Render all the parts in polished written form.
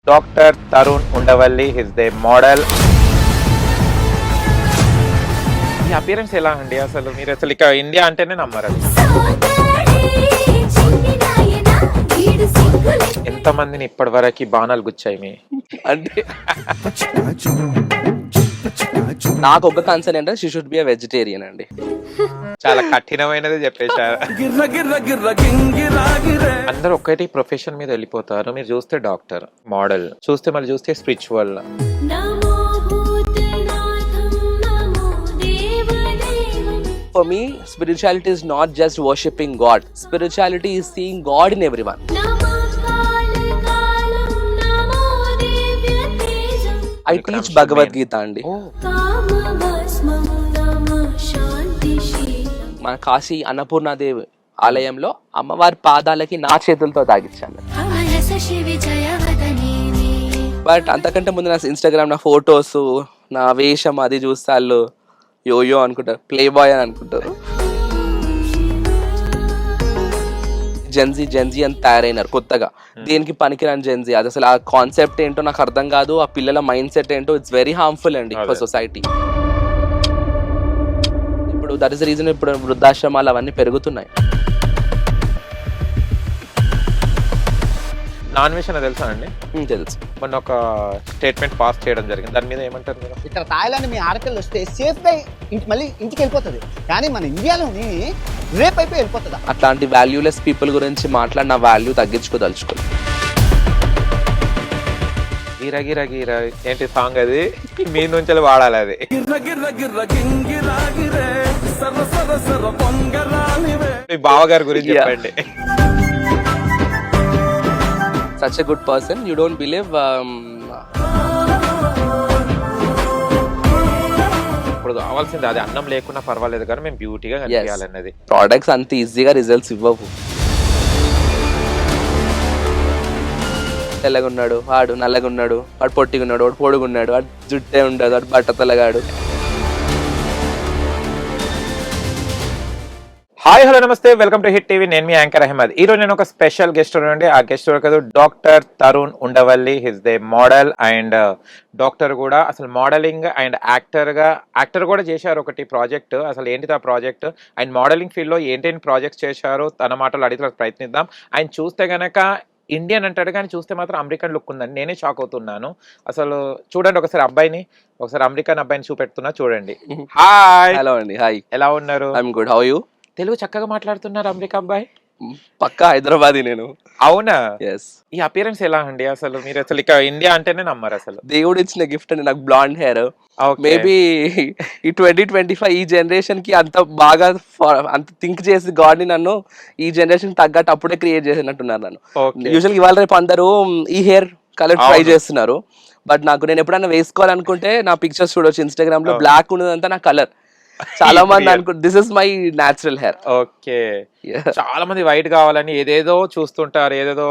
Doctor Tarun Undavalli his they model. ఈ appearance ఎలా అండి అసలు? మీరు అసలు ఇక ఇండియా అంటేనే నమ్మరు. ఎంతమందిని ఇప్పటి వరకు బాణాలు గుచ్చాయి మీ అంటే నాకు ఒక కన్సర్న్ ఏంటంటే she should be a vegetarian అండి. చాలా కఠినమైనది చెప్పేశారు. అందరూ ఒక్కటి ప్రొఫెషన్ మీద వెళ్ళిపోతారు. మీరు చూస్తే డాక్టర్, మోడల్, చూస్తే మళ్ళీ చూస్తే spiritual. For me, spirituality is not just worshipping God. Spirituality is seeing God in everyone. I teach Bhagavad Gita అండి. మన కాశీ అన్నపూర్ణాదేవి ఆలయంలో అమ్మవారి పాదాలకి నా చేతులతో తాగించాను. బట్ అంతకంటే ముందు నా ఇన్స్టాగ్రామ్ నా ఫొటోస్, నా వేషం అది చూస్తే వాళ్ళు యోయో అనుకుంటారు, ప్లే బాయ్ అని అనుకుంటారు. జెన్జీ అని తయారైనారు కొత్తగా. దేనికి పనికిరాని జెన్జీ. అది అసలు ఆ కాన్సెప్ట్ ఏంటో నాకు అర్థం కాదు. ఆ పిల్లల మైండ్ సెట్ ఏంటో ఇట్స్ వెరీ హార్మ్ఫుల్ అండి ఫర్ సొసైటీ. ఇప్పుడు దట్ ఇస్ రీజన్ ఇప్పుడు వృద్ధాశ్రమాలు అవన్నీ పెరుగుతున్నాయి. నాన్ వెజ్ అని తెలుసా అండి? తెలుసు. మొన్న ఒక స్టేట్మెంట్ పాస్ చేయడం జరిగింది. దాని మీద ఏమంటారు మీరు? ఇక్కడ థాయిలాండ్ మీ ఆడపిల్లలు వస్తే సేఫ్ గా మళ్ళీ ఇంటికి వెళ్ళిపోతుంది, కానీ మన ఇండియాలోని రేప్ అయిపోయి వెళ్ళిపోతుందా? అట్లాంటి వాల్యూలెస్ పీపుల్ గురించి మాట్లాడిన వాల్యూ తగ్గించుకోదలుచుకోవాలి. గిరా గిరా గిరా ఏంటి సాంగ్ అది? మీ నుంచి వాడాలి అది. మీ బావగారి గురించి చెప్పండి. Such a good person, you don't believe. ఇప్పుడు కావాల్సింది అది. అన్నం లేకున్నా పర్వాలేదు కానీ మేము బ్యూటీగా కనిపించాలన్నది. ప్రోడక్ట్స్ అంత ఈజీగా రిజల్ట్స్ ఇవ్వవు. తెల్లగా ఉన్నాడు వాడు, నల్లగా ఉన్నాడు వాడు, పొట్టిగా ఉన్నాడు వాడు, పొడుగున్నాడు వాడు, జుట్టే ఉండదు వాడు, బట్ట తెల్లగాడు. హాయ్ హలో నమస్తే, వెల్కమ్ టు హిట్ టీవీ. నేను మీ యాంకర్ అహ్మద్. ఈ రోజు నేను ఒక స్పెషల్ గెస్ట్ ఉండి, ఆ గెస్ట్ కాదు doctor Tarun Undavalli his they model and doctor కూడా. అసలు మోడలింగ్ అండ్ యాక్టర్ కూడా చేశారు ఒకటి ప్రాజెక్ట్. అసలు ఏంటిది ఆ ప్రాజెక్ట్ అండ్ మోడలింగ్ ఫీల్డ్ లో ఏంటేంటి ప్రాజెక్ట్స్ చేశారు తన మాటలు అడిగి ప్రయత్నిద్దాం. ఆయన చూస్తే గనక ఇండియన్ అంటాడు కానీ చూస్తే మాత్రం అమెరికన్ లుక్ ఉందండి. నేనే షాక్ అవుతున్నాను. అసలు చూడండి ఒకసారి అబ్బాయిని, ఒకసారి అమెరికన్ అబ్బాయిని చూపెడుతున్నా చూడండి. హాయ్. హలో అండి. హాయ్. ఎలా ఉన్నారు? I'm good. How you? Telugu చక్కగా మాట్లాడుతున్నారు అమెరికా అబ్బాయి. పక్కా హైదరాబాదీ నేను. అవునా? ఎస్. ఈ అపియరెన్స్ ఎలా అండి అసలు? మీరు అసలు ఇక ఇండియా అంటేనే నమ్మరు అసలు. దేవుడు ఇచ్చిన గిఫ్ట్ అండి నాకు బ్లాండ్ హెయిర్. మేబీ ఈ 2025 ఈ జనరేషన్ కి అంత బాగా అంత థింక్ చేసి గాడ్ ని నన్ను ఈ జనరేషన్ తగ్గట్టు అప్పుడే క్రియేట్ చేసినట్టున్నారు నన్ను. యూజువల్ ఇవాళ రేపు అందరూ ఈ హెయిర్ కలర్ ట్రై చేస్తున్నారు. బట్ నాకు నేను ఎప్పుడైనా వేసుకోవాలనుకుంటే నా పిక్చర్స్ చూడొచ్చు ఇన్స్టాగ్రామ్ లో, బ్లాక్ ఉన్నదంతా నా కలర్. చాలా మంది అనుకుంటారు this is my natural hair. Okay. చాలా మంది వైట్ కావాలని ఏదేదో చూస్తుంటారు, ఏదేదో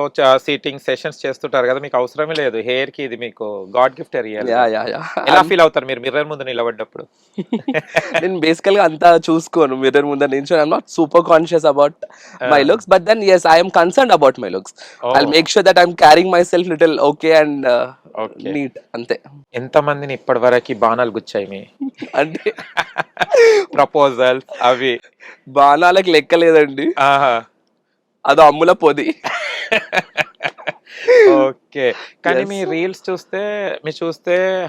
సీటింగ్ సెషన్స్ చేస్తుంటారు కదా. మీకు అవసరమే లేదు హెయిర్ కి, ఇది మీకు గాడ్ గిఫ్ట్. ఎలా ఫీల్ అవుతారు మీరు మిర్రర్ ముందు నిలబడ్డప్పుడు? నేను బేసికల్ గా అంతా చూసుకోను మిర్రర్ ముందు నుంచి. I'm not super conscious about my looks, but then yes I am concerned about my looks. I'll make sure that I'm carrying myself little okay and neat అంతే. ఎంత మందిని ఇప్పటి వరకు బాణాలు గుచ్చాయి మీ అంటే ప్రపోజల్ అవి బాణాలకు లెక్కలేదండి. అదో అమ్ముల పొది. ఓకే. కానీ మీ రీల్స్ చూస్తే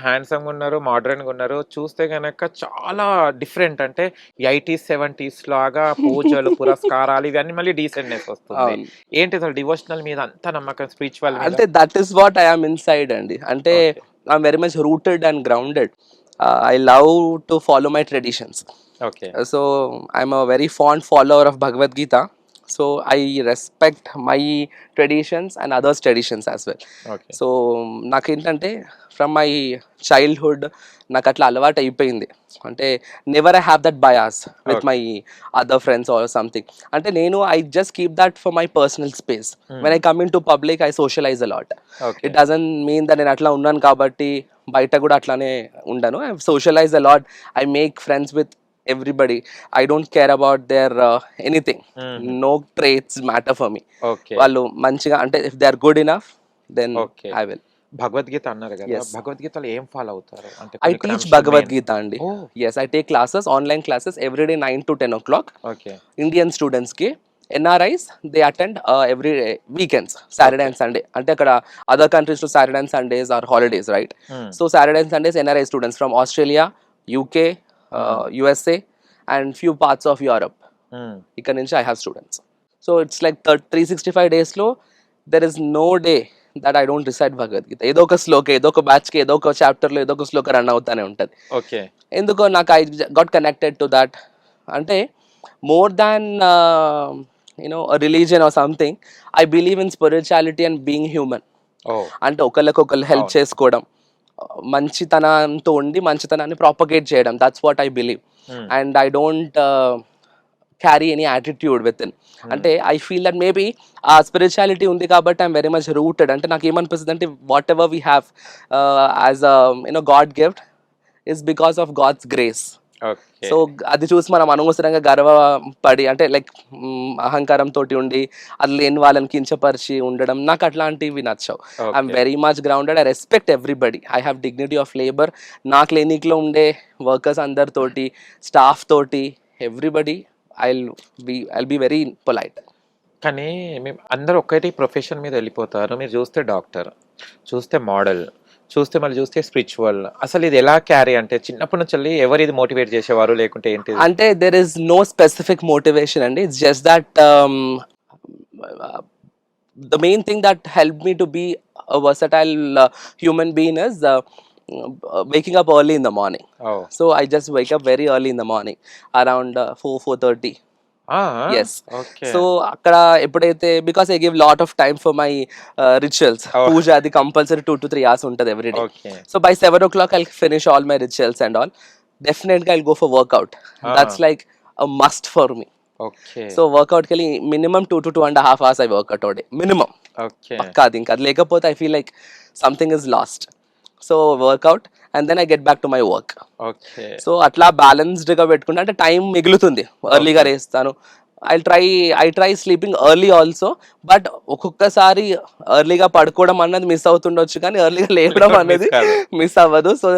హ్యాండ్సమ్ గా ఉన్నారు, మోడర్న్ గా ఉన్నారు. చూస్తే గనక చాలా డిఫరెంట్. అంటే 80s 70s లాగా పూజలు పురస్కారాలు ఇవన్నీ మళ్ళీ డీసెంట్నెస్ వస్తుంది. ఏంటి అసలు డివోషనల్ మీద అంత నమ్మకం, స్పిరిచువల్ అంటే that is what I am inside అండి. అంటే I'm very much rooted and grounded. I love to follow my traditions. Okay. So I'm a very fond follower of Bhagavad Gita. So I respect my traditions and others' traditions as well. Okay. So నాకేంటంటే from my childhood నాకు అట్లా అలవాటు అయిపోయింది. అంటే never I have that bias with my other friends or something. అంటే నేను I just keep that for my personal space. When I come into public I socialize a lot. It doesn't mean that నేను అట్లా ఉన్నాను కాబట్టి బయట కూడా అట్లానే ఉండను. I socialize a lot. I make friends with everybody. I don't care about their anything. No traits matter for me. Okay. వాళ్ళు మంచిగా అంటే if they are good enough then I will. Bhagavad Gita అన్నారు కదా, Yes. భగవద్గీతలో ఏం ఫాలో అవుతారు అంటే I కొన్ని teach అంశాలు Bhagavad main? Gita అండి. Oh, Yes, I take classes, online classes every day 9 to 10 o'clock. Okay. Indian స్టూడెంట్స్కి. NRIs they attend every weekends, Saturday and Sunday. అంటే అక్కడ అదర్ కంట్రీస్లో Saturday and Sundays are holidays, right? So Saturday and Sundays NRI students from Australia, UK, USA and few parts of Europe, ఇక్కడ నుంచి I have students. So it's like 365 డేస్లో there is no day that I don't recite Bhagavad Gita. ఏదో ఒక శ్లోక, ఏదో ఒక బ్యాచ్కి, ఏదో ఒక చాప్టర్లో ఏదో ఒక శ్లోక రన్ అవుతానే ఉంటుంది. ఓకే. ఎందుకో నాకు I got connected to that. అంటే more than a religion or something, I believe in spirituality and being human. ఓ, అంటే ఒకళ్ళకొకళ్ళు హెల్ప్ చేసుకోవడం, మంచితనంతో ఉండి మంచితనాన్ని ప్రాపగేట్ చేయడం, that's what I believe. And I don't carry any attitude with in. అంటే I feel that maybe ఆ spirituality ఉంది కాబట్టి ఐఎమ్ వెరీ మచ్ రూటెడ్. అంటే నాకు ఏమనిపిస్తుంది అంటే whatever we have as God gift is because of God's grace. Okay. So అది చూసి మనం అనవసరంగా గర్వపడి, అంటే లైక్ అహంకారం తోటి ఉండి అది లేని వాళ్ళని కించపరిచి ఉండడం, నాకు అట్లాంటివి నచ్చవు. I'm very much grounded. I respect everybody. I have dignity of labour. నా క్లినిక్లో ఉండే వర్కర్స్ అందరితోటి, స్టాఫ్ తోటి, everybody I'll be very polite. కానీ మేము అందరూ ఒక్కటి ప్రొఫెషన్ మీద వెళ్ళిపోతారు. మీరు చూస్తే డాక్టర్, చూస్తే మోడల్, చూస్తే మళ్ళీ చూస్తే స్పిరిచువల్. అసలు ఇది ఎలా క్యారీ, అంటే చిన్నప్పటి నుంచి వెళ్ళి ఎవరు ఇది మోటివేట్ చేసేవారు లేకుంటే ఏంటి? అంటే there is no specific motivation అండి. It's just that the main thing that helped me to be a versatile human being is waking up early in the morning. Oh, So I just wake up very early in the morning, around 4:30. Yes. Okay. So అక్కడ ఎప్పుడైతే, because I give lot of time for my rituals, Oh. పూజ అది compulsory 2 to 3 hours ఉంటుంది every day. Okay. So by 7 o'clock I'll finish all my rituals and all. Definitely I'll go for workout. That's like a must for me. Okay. So వర్కౌట్కి వెళ్ళి minimum 2 to 2.5 hours I work out a day. Minimum. Okay. పక్కా అది ఇంకా అది లేకపోతే I feel like something is lost. So workout and then I get back to my work. Okay. So అట్లా బ్యాలెన్స్డ్గా పెట్టుకుంటే అంటే టైం మిగులుతుంది. ఎర్లీగా లేస్తాను. I try sleeping early also, but ఒక్కొక్కసారి ఎర్లీగా పడుకోవడం అన్నది మిస్ అవుతుండొచ్చు, కానీ ఎర్లీగా లేవడం అనేది మిస్ అవ్వదు. So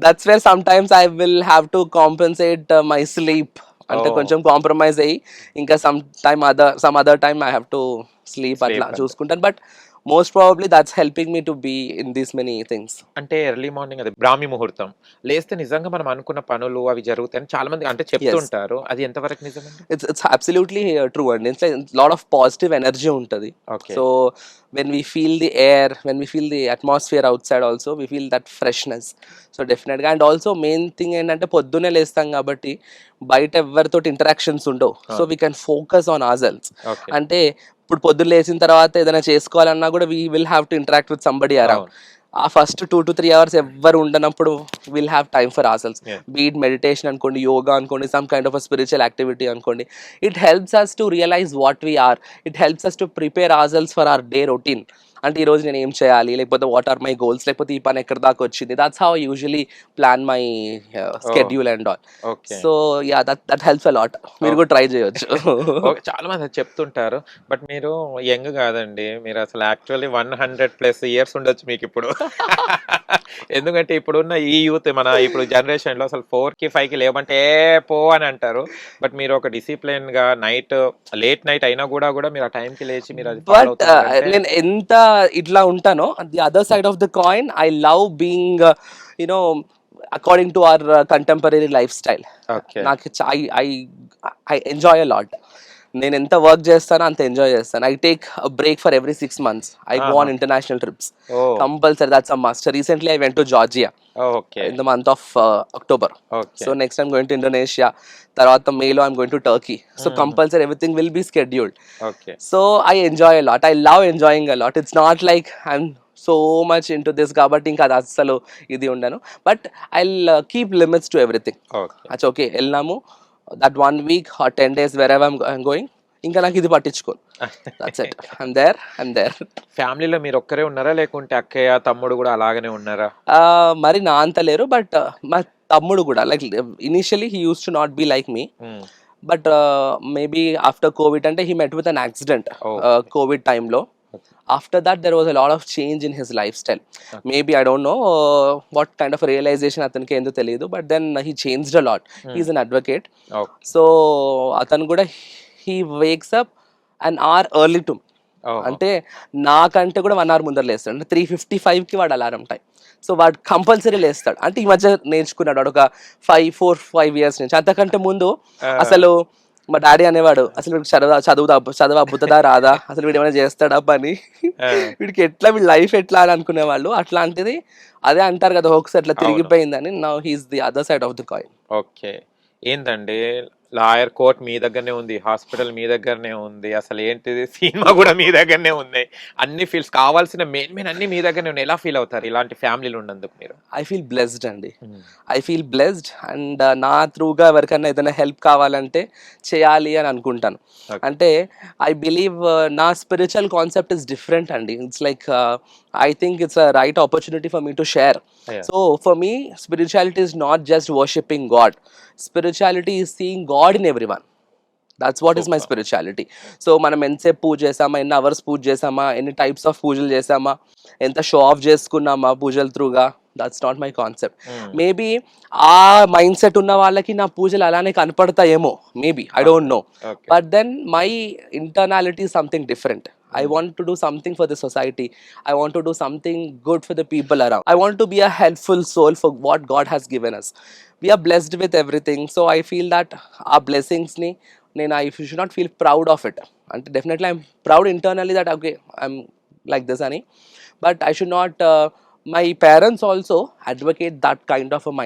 that's where sometimes I will have to compensate my sleep. అంటే కొంచెం కాంప్రమైజ్ అయ్యి ఇంకా some other time I have to sleep అట్లా చూసుకుంటాను. But most probably that's helping me to be in these many things. అంటే early morning అది బ్రాహ్మీ ముహూర్తం లేస్తే నిజంగా మనం అనుకున్న పనులు అవి జరుగుతాయని చాలా మంది అంటే చెప్తుంటారు. అది ఎంతవరకు నిజమండి? It's absolutely true అండి. It's like lot of positive energy ఉంటుంది. Okay. So when we feel the air, when we feel the atmosphere outside also, we feel that freshness. So definitely. And also main thing ఏంటంటే పొద్దున్నే లేస్తాం కాబట్టి బయట ఎవరితోటి interactions ఉండవు. So we can focus on ourselves. Okay. అంటే ఇప్పుడు పొద్దున్న లేచిన తర్వాత ఏదైనా చేసుకోవాలన్నా కూడా we will have to interact with somebody around. ఆ ఫస్ట్ 2 to 3 hours ఎవ్వరు ఉండనప్పుడు will have time for ourselves. Be it meditation అనుకోండి, యోగా అనుకోండి, some kind of a spiritual activity అనుకోండి. It helps us to realise what we are. It helps us to prepare ourselves for our day routine. అంటే ఈరోజు నేను ఏం చేయాలి, లేకపోతే what are my goals, లేకపోతే ఈ పని ఎక్కడ దాకా వచ్చింది. That's how usually plan my schedule and all. Okay. So yeah, that helps a lot. మీరు కూడా ట్రై చేయొచ్చు. ఓకే. చాలా మంది అది చెప్తుంటారు. బట్ మీరు యంగ్ కాదండి, మీరు అసలు యాక్చువల్లీ 100+ ఇయర్స్ ఉండొచ్చు మీకు ఇప్పుడు. ఎందుకంటే ఇప్పుడున్న ఈ యూత్ మన ఇప్పుడు జనరేషన్ లో అసలు 4కి 5కి లేవంటే పో అని అంటారు. బట్ మీరు ఒక డిసిప్లిన్ గా లేట్ నైట్ అయినా కూడా మీరు ఆ టైంకి లేచి మీరు అది follow బట్ అవుతున్నారంటే- నేను ఎంత ఇట్లా ఉంటానో, the other side of the coin I love being you know according to our contemporary life style. Okay. నాకు ఐ ఎంజాయ్ అ లాట్. నేను ఎంత వర్క్ చేస్తానో అంత ఎంజాయ్ చేస్తాను. I take break for every 6 months. I go on international trips oh, compulsory. That's a must. Recently I went to Georgia okay. in the month of October. Okay. So next I'm going to Indonesia. Tarvata May I'm going to Turkey. So compulsory everything will be scheduled. Okay. So I enjoy a lot. I love enjoying a lot. It's not like I'm so much into this కాబట్టి ఇంకా అది అస్సలు ఇది ఉండను. But I'll keep limits to everything. Okay. That's okay. వెళ్ళాము that 1 week or 10 days wherever I'm going. ఇంకా నాకు ఇది పట్టించుకోను. That's it. I'm there. ఫ్యామిలీలో మీరు ఒక్కరే ఉన్నారా లేకుంటే అక్కయ్య తమ్ముడు కూడా అలాగనే ఉన్నారా? మరి నా అంత లేరు, బట్ మా తమ్ముడు కూడా like initially he use to not be like me, but maybe after COVID అంటే he met with an accident COVID టైంలో. After that, there was a lot of change in his lifestyle. Maybe I don't know what kind of realization అతనికి ఏందో తెలియదు, but then he changed a lot. He's an advocate. Okay. So అతను కూడా he wakes up an hour early to me. Oh. అంటే నాకంటే కూడా 1 hour ముందర లేస్తాడు. అంటే 3:55కి వాడు అలారం టైం. సో వాడు కంపల్సరీ లేస్తాడు. అంటే ఈ మధ్య నేర్చుకున్నాడు వాడు ఒక 5 years నుంచి. అంతకంటే ముందు అసలు మా డాడీ అనేవాడు, అసలు వీడికి చదువు అబ్బుతుందా రాదా, అసలు వీడు ఏమైనా చేస్తాడా పని, వీడికి ఎట్లా వీడి లైఫ్ ఎట్లా అని అనుకునేవాళ్ళు. అట్లాంటిది అదే అంటారు కదా, హోక్స్ అట్లా తిరిగిపోయిందని. Now he's the other side of the coin. Okay. ఏందండి లాయర్ కోర్ట్ మీ దగ్గరనే ఉంది, హాస్పిటల్ మీ దగ్గరనే ఉంది, అసలు ఏంటిది సినిమా కూడా మీ దగ్గరనే ఉంది, అన్ని ఫీల్స్ కావాల్సిన మెయిన్ అన్ని మీ దగ్గరనే ఉన్నాయి. ఎలా ఫీల్ అవుతారు ఇలాంటి ఫ్యామిలీలు ఉన్నందుకు మీరు? ఐ ఫీల్ బ్లెస్డ్ అండి. ఐ ఫీల్ బ్లెస్డ్ అండ్ నా త్రూగా ఎవరికైనా ఏదైనా హెల్ప్ కావాలంటే చేయాలి అని అనుకుంటాను. అంటే ఐ బిలీవ్ నా స్పిరిచువల్ కాన్సెప్ట్ ఇస్ డిఫరెంట్ అండి. It's like I think it's a right opportunity for me to share. Yeah. So for me, spirituality is not just worshipping God. Spirituality is seeing God in everyone. That's what is my spirituality. So మనం ఎంతసేపు పూజ చేసామా, ఎన్ని hours పూజ చేసామా, ఎన్ని types of పూజలు చేసామా, ఎంత show off చేసుకున్నామా పూజల త్రూగా, that's not my concept. Maybe ఆ మైండ్ సెట్ ఉన్న వాళ్ళకి నా పూజలు అలానే కనపడతాయేమో, maybe, I don't know. But then my internality is something different. I want to do something for the society. I want to do something good for the people around. I want to be a helpful soul for what God has given us. We are blessed with everything. So I feel that our blessings ni, I should not feel proud of it. And definitely I'm proud internally that okay, I'm like this ani. But I should not, my parents also advocate that kind of a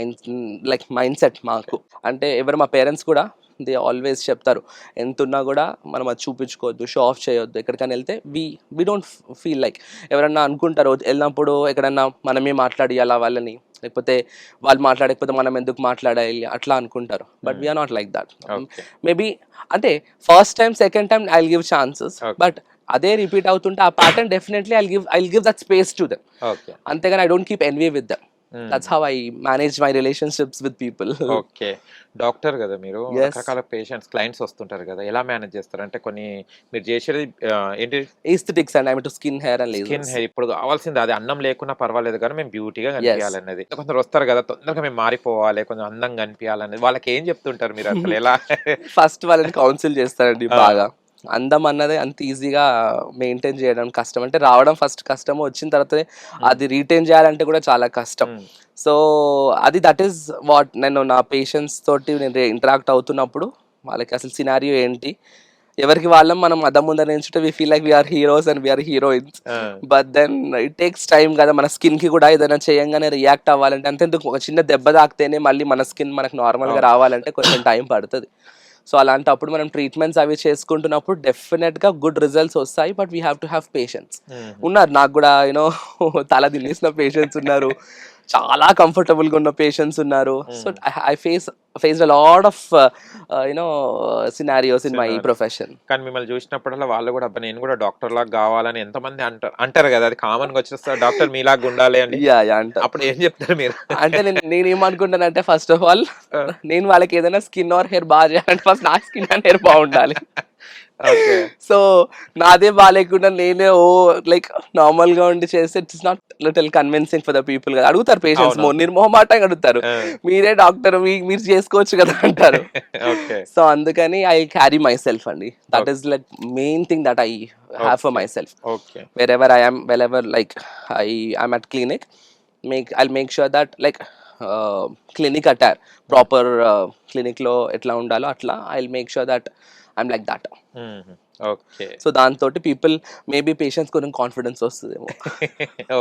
mindset maaku. Ante ever my parents kuda they always చెప్తారు, ఎంతున్నా కూడా మనం అది చూపించుకోవద్దు, show off చేయొద్దు. ఎక్కడికైనా వెళ్తే we don't feel like ఎవరన్నా అనుకుంటారు వెళ్ళినప్పుడు ఎక్కడన్నా మనమే మాట్లాడియాలా వాళ్ళని, లేకపోతే వాళ్ళు మాట్లాడకపోతే మనం ఎందుకు మాట్లాడాలి అట్లా అనుకుంటారు. But we are not like that. Maybe అంటే first time second time I will give chances, but అదే రిపీట్ అవుతుంటే ఆ pattern definitely I give that space to them. అంతేగాని I don't keep envy with them. That's how I manage my relationships with people. ఓకే. Doctor కదా మీరు, రకరకాల patients clients వస్తుంటారు కదా, ఎలా మేనేజ్ చేస్తారు? అంటే కొన్ని మీరు చేసేది ఏంటి, aesthetics and I'm into skin hair and lasers. Skin hair. ఇప్పుడు కావాల్సింది అది అన్నం లేకున్నా పర్వాలేదు కానీ మేము బ్యూటీగా కనిపించాలనేది. కొందరు వస్తారు కదా తొందరగా మేము మారిపోవాలి, కొంచెం అందంగా కనిపించాలనేది, వాళ్ళకి ఏం చెప్తుంటారు మీరు అసలు ఎలా? ఫస్ట్ వాళ్ళని కౌన్సిల్ చేస్తారండి బాగా. అందం అన్నది అంత ఈజీగా మెయింటైన్ చేయడం కష్టం. అంటే రావడం ఫస్ట్ కష్టం, వచ్చిన తర్వాత అది రీటైన్ చేయాలంటే కూడా చాలా కష్టం. సో అది దట్ ఈస్ వాట్ నేను నా పేషెంట్స్ తోటి నేను ఇంటరాక్ట్ అవుతున్నప్పుడు వాళ్ళకి అసలు సినారియో ఏంటి, ఎవరికి వాళ్ళం మనం అద్దం ముందర నిల్చుంటే we feel like we are heroes and we are heroines. But then it takes time కదా. మన స్కిన్ కి కూడా ఏదైనా చేయంగానే రియాక్ట్ అవ్వాలంటే, అంతెందుకు ఒక చిన్న దెబ్బ తాకితేనే మళ్ళీ మన స్కిన్ మనకు నార్మల్గా రావాలంటే కొంచెం టైం పడుతుంది. సో అలాంటప్పుడు మనం ట్రీట్మెంట్స్ అవి చేసుకుంటున్నప్పుడు డెఫినెట్గా గుడ్ రిజల్ట్స్ వస్తాయి. But we have to have patience. ఉన్నారు నాకు కూడా యూనో తల తినేసిన పేషెంట్స్ ఉన్నారు, చాలా కంఫర్టబుల్గా ఉన్న పేషెంట్స్ ఉన్నారు. So I face a lot of scenarios in my profession. కానీ మిమ్మల్ని చూసినప్పుడల్లా వాళ్ళు కూడా నేను కూడా డాక్టర్ లాగా కావాలని ఎంతమంది అంటారు కదా, అది కామన్ గా వచ్చేస్తారు, డాక్టర్ మీలాగా ఉండాలి అని. అప్పుడు ఏం చెప్తారు మీరు? అంటే నేను ఏమనుకుంటానంటే, ఫస్ట్ ఆఫ్ ఆల్ నేను వాళ్ళకి ఏదైనా స్కిన్ ఆర్ హెయిర్ బాగా చేయాలంటే ఫస్ట్ నా స్కిన్ అండ్ హెయిర్ బాగుండాలి. సో నాదే బాగాలేకుండా నేనే లైక్ నార్మల్ గా ఉండి చేస్తే it's not little convincing for the people కదా. అడుగుతారు పేషెంట్స్, నిర్మోహమాటంగా అడుగుతారు, మీరే డాక్టర్ మీరు చేసుకోవచ్చు కదా అంటారు. సో అందుకని ఐ క్యారీ మై సెల్ఫ్ అండి. That is like main thing that I have for my self. Wherever I am, wherever like I am at clinic, I'll make sure that like clinic attire, proper clinic లో ఎట్లా ఉండాలో అట్లా I'll make sure that I'm like that. Okay. So దాంతో people maybe patients కొంచెం confidence వస్తుందేమో.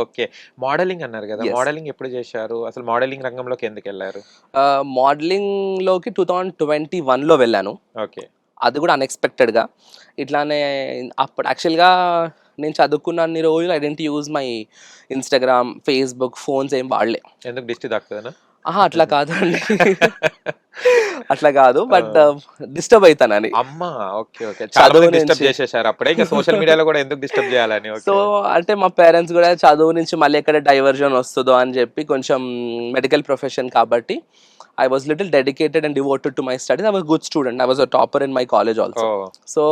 Okay. Modelling అన్నారు కదా, modelling ఎప్పుడు చేశారు? అసలు మోడలింగ్ రంగంలోకి ఎందుకు వెళ్ళారు? మోడలింగ్ లోకి 2021లో వెళ్ళాను. ఓకే. అది కూడా అన్ఎక్స్పెక్టెడ్గా. ఇట్లానే అప్పుడు యాక్చువల్గా నేను చదువుకున్న అన్ని రోజులు I dent use my Instagram, Facebook, phones ఏం వాడలే. ఎందుకు దిష్టి తాకుతుందా? అట్లా కాదండి, అట్లా కాదు, బట్ డిస్టర్బ్ అవుతానని. అమ్మా, ఓకే ఓకే. చదువు డిస్టర్బ్ చేసేసారు అప్పుడే, ఇంకా సోషల్ మీడియాలో కూడా ఎందుకు డిస్టర్బ్ చేయాలని. సో అంటే మా పేరెంట్స్ కూడా చదువు నుంచి మళ్ళీ ఎక్కడ డైవర్జన్ వస్తుందో అని చెప్పి, కొంచెం మెడికల్ ప్రొఫెషన్ కాబట్టి I was little dedicated and devoted to my studies. I was a good student. I was a topper in my college also. So